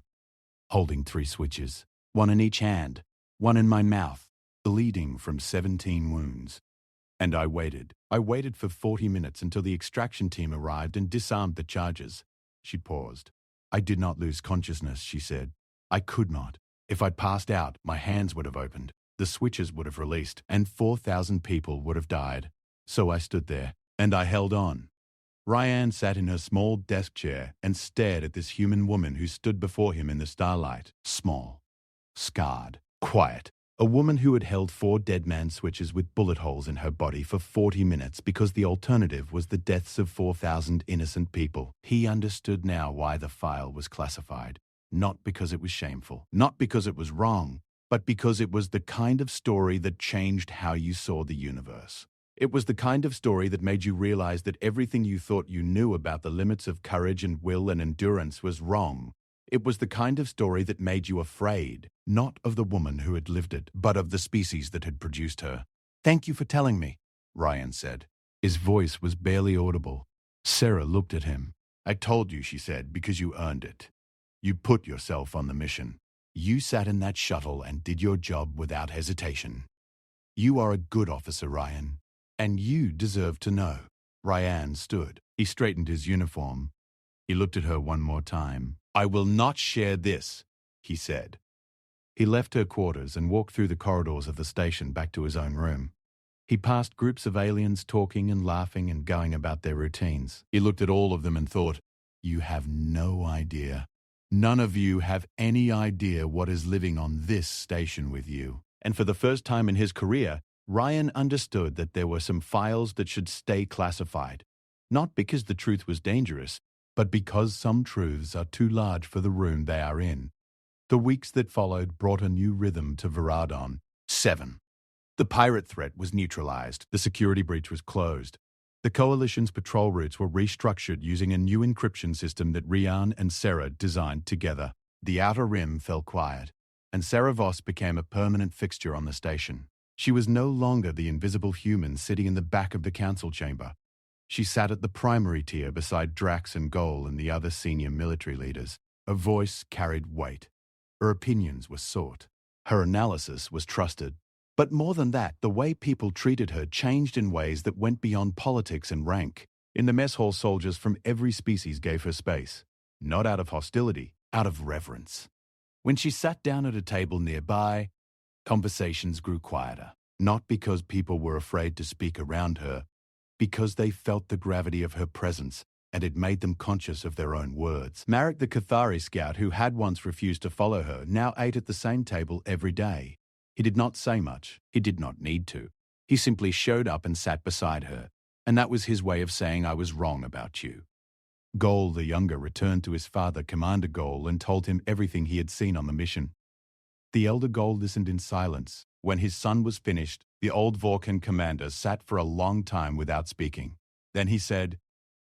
Speaker 1: holding 3 switches, 1 in each hand, 1 in my mouth, bleeding from 17 wounds. And I waited. I waited for 40 minutes until the extraction team arrived and disarmed the charges. She paused. I did not lose consciousness, she said. I could not. If I'd passed out, my hands would have opened, the switches would have released, and 4,000 people would have died. So I stood there, and I held on. Ryan sat in her small desk chair and stared at this human woman who stood before him in the starlight, small, scarred, quiet. A woman who had held 4 dead man switches with bullet holes in her body for 40 minutes because the alternative was the deaths of 4,000 innocent people. He understood now why the file was classified. Not because it was shameful, not because it was wrong, but because it was the kind of story that changed how you saw the universe. It was the kind of story that made you realize that everything you thought you knew about the limits of courage and will and endurance was wrong. It was the kind of story that made you afraid, not of the woman who had lived it, but of the species that had produced her. Thank you for telling me, Ryan said. His voice was barely audible. Sarah looked at him. I told you, she said, because you earned it. You put yourself on the mission. You sat in that shuttle and did your job without hesitation. You are a good officer, Ryan, and you deserve to know. Ryan stood. He straightened his uniform. He looked at her one more time. I will not share this, he said. He left her quarters and walked through the corridors of the station back to his own room. He passed groups of aliens talking and laughing and going about their routines. He looked at all of them and thought, you have no idea. None of you have any idea what is living on this station with you. And for the first time in his career, Ryan understood that there were some files that should stay classified. Not because the truth was dangerous, but because some truths are too large for the room they are in. The weeks that followed brought a new rhythm to Viradon. 7. The pirate threat was neutralized. The security breach was closed. The Coalition's patrol routes were restructured using a new encryption system that Rian and Sarah designed together. The Outer Rim fell quiet, and Sarah Voss became a permanent fixture on the station. She was no longer the invisible human sitting in the back of the council chamber. She sat at the primary tier beside Drax and Goal and the other senior military leaders. Her voice carried weight. Her opinions were sought. Her analysis was trusted. But more than that, the way people treated her changed in ways that went beyond politics and rank. In the mess hall, soldiers from every species gave her space, not out of hostility, out of reverence. When she sat down at a table nearby, conversations grew quieter, not because people were afraid to speak around her, because they felt the gravity of her presence, and it made them conscious of their own words. Marek the Cathari scout, who had once refused to follow her, now ate at the same table every day. He did not say much. He did not need to. He simply showed up and sat beside her, and that was his way of saying, "I was wrong about you." Goal the Younger returned to his father, Commander Goal, and told him everything he had seen on the mission. The elder Goal listened in silence. When his son was finished, the old Vorkan commander sat for a long time without speaking. Then he said,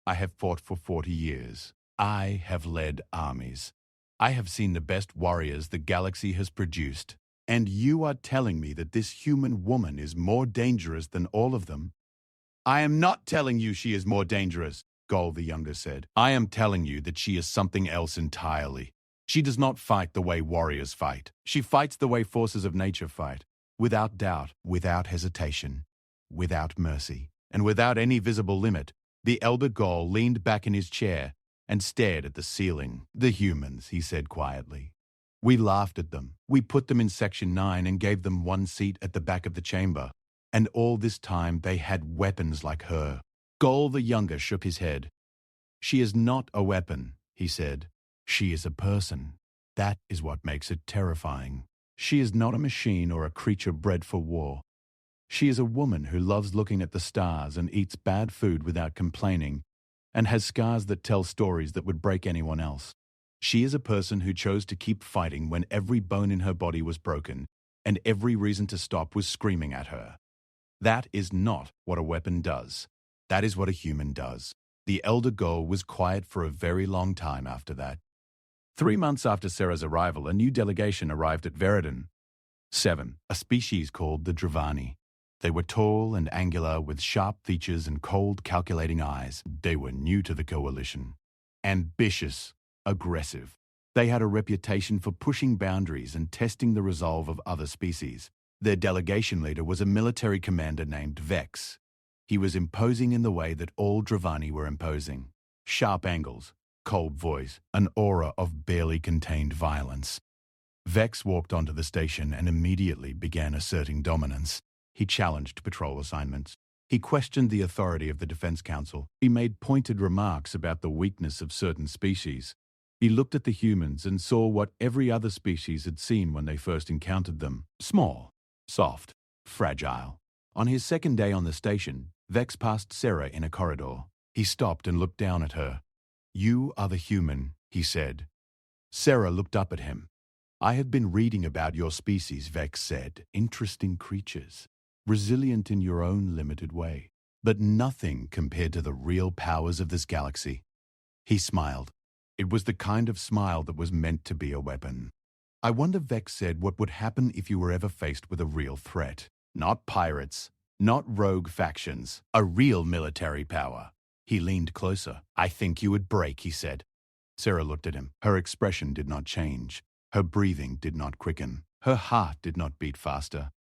Speaker 1: "I have fought for 40 years. I have led armies. I have seen the best warriors the galaxy has produced. And you are telling me that this human woman is more dangerous than all of them?" "I am not telling you she is more dangerous," Goal the Younger said. "I am telling you that she is something else entirely. She does not fight the way warriors fight. She fights the way forces of nature fight, without doubt, without hesitation, without mercy, and without any visible limit." The elder Goal leaned back in his chair and stared at the ceiling. "The humans," he said quietly. "We laughed at them. We put them in Section 9 and gave them one seat at the back of the chamber. And all this time they had weapons like her." Goal the Younger shook his head. "She is not a weapon," he said. "She is a person. That is what makes it terrifying. She is not a machine or a creature bred for war. She is a woman who loves looking at the stars and eats bad food without complaining, and has scars that tell stories that would break anyone else. She is a person who chose to keep fighting when every bone in her body was broken, and every reason to stop was screaming at her. That is not what a weapon does. That is what a human does." The elder Goal was quiet for a very long time after that. 3 months after Sarah's arrival, a new delegation arrived at Viradon. 7. A species called the Dravani. They were tall and angular, with sharp features and cold, calculating eyes. They were new to the Coalition. Ambitious, aggressive. They had a reputation for pushing boundaries and testing the resolve of other species. Their delegation leader was a military commander named Vex. He was imposing in the way that all Dravani were imposing. Sharp angles, cold voice, an aura of barely contained violence. Vex walked onto the station and immediately began asserting dominance. He challenged patrol assignments. He questioned the authority of the Defense Council. He made pointed remarks about the weakness of certain species. He looked at the humans and saw what every other species had seen when they first encountered them. Small, soft, fragile. On his second day on the station, Vex passed Sarah in a corridor. He stopped and looked down at her. "You are the human," he said. Sarah looked up at him. "I have been reading about your species," Vex said. "Interesting creatures. Resilient in your own limited way. But nothing compared to the real powers of this galaxy." He smiled. It was the kind of smile that was meant to be a weapon. "I wonder," Vex said, "what would happen if you were ever faced with a real threat. Not pirates, not rogue factions, a real military power." He leaned closer. "I think you would break," he said. Sarah looked at him. Her expression did not change. Her breathing did not quicken. Her heart did not beat faster.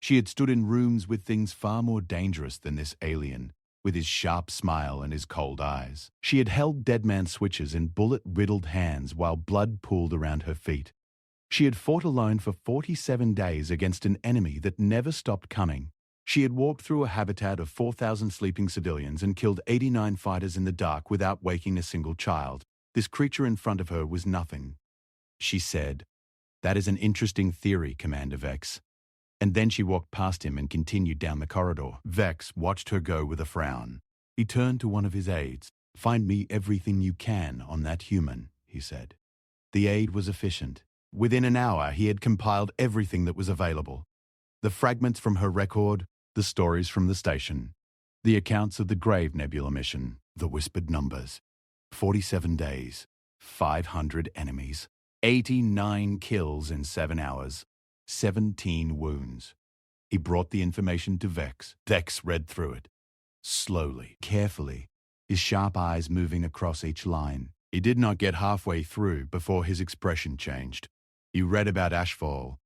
Speaker 1: She had stood in rooms with things far more dangerous than this alien, with his sharp smile and his cold eyes. She had held dead man switches in bullet-riddled hands while blood pooled around her feet. She had fought alone for 47 days against an enemy that never stopped coming. She had walked through a habitat of 4,000 sleeping civilians and killed 89 fighters in the dark without waking a single child. This creature in front of her was nothing. She said, "That is an interesting theory, Commander Vex." And then she walked past him and continued down the corridor. Vex watched her go with a frown. He turned to one of his aides. "Find me everything you can on that human," he said. The aide was efficient. Within an hour, he had compiled everything that was available. The fragments from her record, the stories from the station, the accounts of the Grave Nebula mission, the whispered numbers. 47 days, 500 enemies, 89 kills in 7 hours, 17 wounds. He brought the information to Vex. Vex read through it. Slowly, carefully, his sharp eyes moving across each line. He did not get halfway through before his expression changed. He read about Ashfall,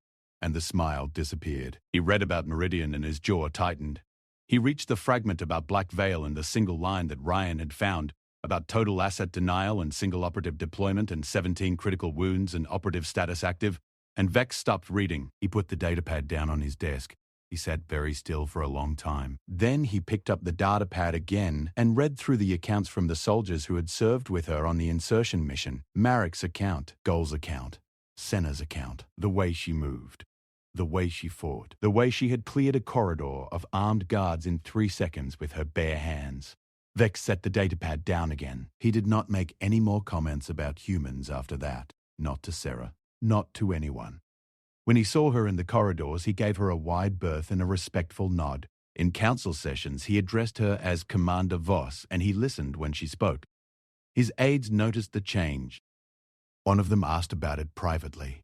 Speaker 1: and the smile disappeared. He read about Meridian and his jaw tightened. He reached the fragment about Black Veil and the single line that Ryan had found, about total asset denial and single operative deployment and 17 critical wounds and operative status active, and Vex stopped reading. He put the datapad down on his desk. He sat very still for a long time. Then he picked up the datapad again and read through the accounts from the soldiers who had served with her on the insertion mission. Marek's account, Goal's account, Senna's account, the way she moved, the way she fought, the way she had cleared a corridor of armed guards in 3 seconds with her bare hands. Vex set the datapad down again. He did not make any more comments about humans after that. Not to Sarah, not to anyone. When he saw her in the corridors, he gave her a wide berth and a respectful nod. In council sessions, he addressed her as Commander Voss, and he listened when she spoke. His aides noticed the change. One of them asked about it privately.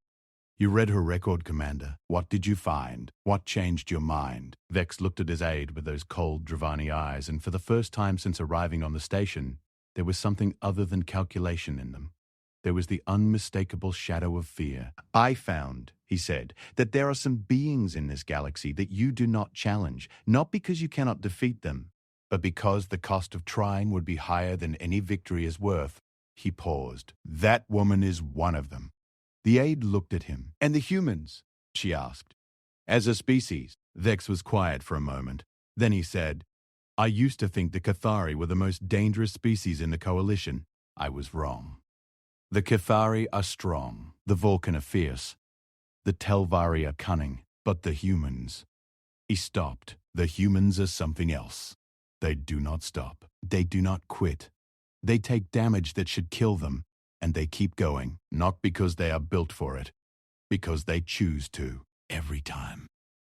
Speaker 1: "You read her record, Commander. What did you find? What changed your mind?" Vex looked at his aide with those cold, Dravani eyes, and for the first time since arriving on the station, there was something other than calculation in them. There was the unmistakable shadow of fear. "I found," he said, "that there are some beings in this galaxy that you do not challenge, not because you cannot defeat them, but because the cost of trying would be higher than any victory is worth." He paused. "That woman is one of them." The aide looked at him. "And the humans?" she asked. "As a species." Vex was quiet for a moment. Then he said, "I used to think the Cathari were the most dangerous species in the Coalition. I was wrong. The Cathari are strong, the Vulcan are fierce, the Telvari are cunning, but the humans..." He stopped. "The humans are something else. They do not stop. They do not quit. They take damage that should kill them, and they keep going, not because they are built for it, because they choose to. Every time.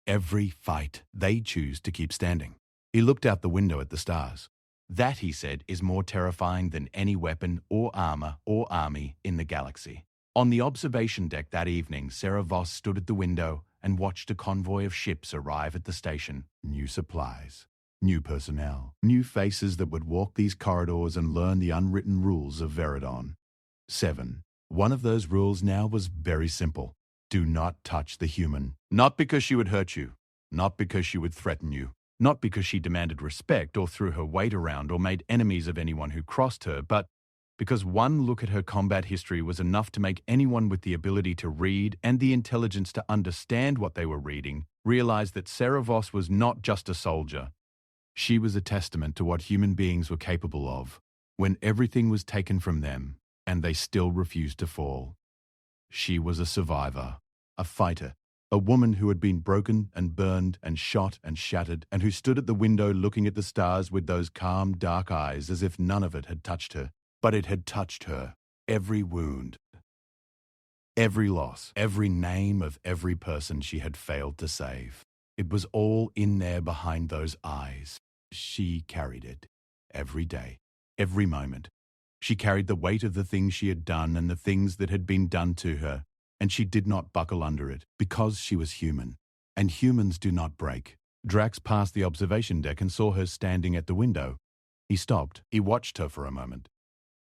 Speaker 1: Every fight, they choose to keep standing." He looked out the window at the stars. "That," he said, "is more terrifying than any weapon or armor or army in the galaxy." On the observation deck that evening, Sarah Voss stood at the window and watched a convoy of ships arrive at the station. New supplies, new personnel, new faces that would walk these corridors and learn the unwritten rules of Veridon. 7. One of those rules now was very simple. Do not touch the human. Not because she would hurt you, not because she would threaten you, not because she demanded respect or threw her weight around or made enemies of anyone who crossed her, but because one look at her combat history was enough to make anyone with the ability to read and the intelligence to understand what they were reading realize that Sarah Voss was not just a soldier. She was a testament to what human beings were capable of when everything was taken from them and they still refused to fall. She was a survivor, a fighter, a woman who had been broken and burned and shot and shattered, and who stood at the window looking at the stars with those calm, dark eyes as if none of it had touched her. But it had touched her. Every wound, every loss, every name of every person she had failed to save. It was all in there behind those eyes. She carried it. Every day, every moment. She carried the weight of the things she had done and the things that had been done to her. And she did not buckle under it, because she was human. And humans do not break. Drax passed the observation deck and saw her standing at the window. He stopped. He watched her for a moment.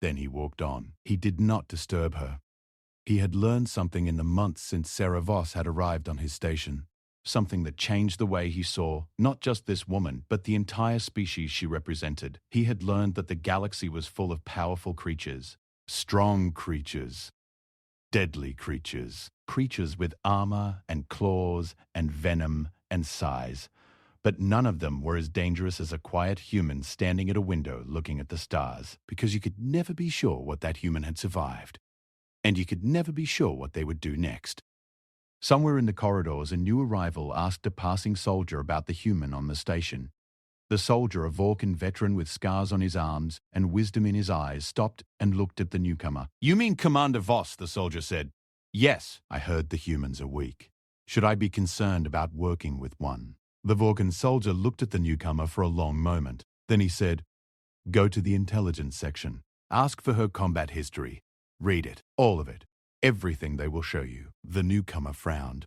Speaker 1: Then he walked on. He did not disturb her. He had learned something in the months since Sarah Voss had arrived on his station. Something that changed the way he saw, not just this woman, but the entire species she represented. He had learned that the galaxy was full of powerful creatures. Strong creatures. Deadly creatures, creatures with armor and claws and venom and size, but none of them were as dangerous as a quiet human standing at a window looking at the stars, because you could never be sure what that human had survived, and you could never be sure what they would do next. Somewhere in the corridors, a new arrival asked a passing soldier about the human on the station. The soldier, a Vulcan veteran with scars on his arms and wisdom in his eyes, stopped and looked at the newcomer. "You mean Commander Voss," the soldier said. Yes, I heard the humans are weak. Should I be concerned about working with one? The Vorkan soldier looked at the newcomer for a long moment. Then he said, "Go to the intelligence section. Ask for her combat history. Read it, all of it. Everything they will show you." The newcomer frowned.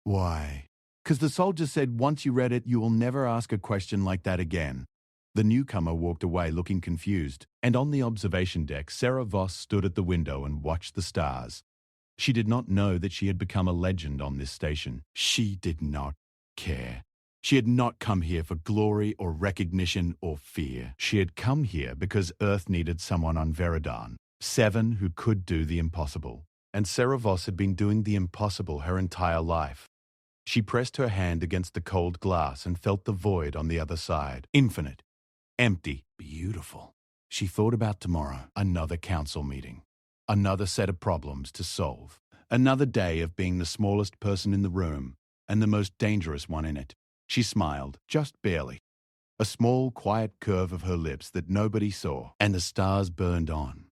Speaker 1: "Why?" "'Cause the soldier said once you read it, you will never ask a question like that again." The newcomer walked away looking confused, and on the observation deck, Sarah Voss stood at the window and watched the stars. She did not know that she had become a legend on this station. She did not care. She had not come here for glory or recognition or fear. She had come here because Earth needed someone on Veridan, 7 who could do the impossible. And Sarah Voss had been doing the impossible her entire life. She pressed her hand against the cold glass and felt the void on the other side. Infinite. Empty. Beautiful. She thought about tomorrow. Another council meeting. Another set of problems to solve. Another day of being the smallest person in the room and the most dangerous one in it. She smiled, just barely. A small, quiet curve of her lips that nobody saw, and the stars burned on.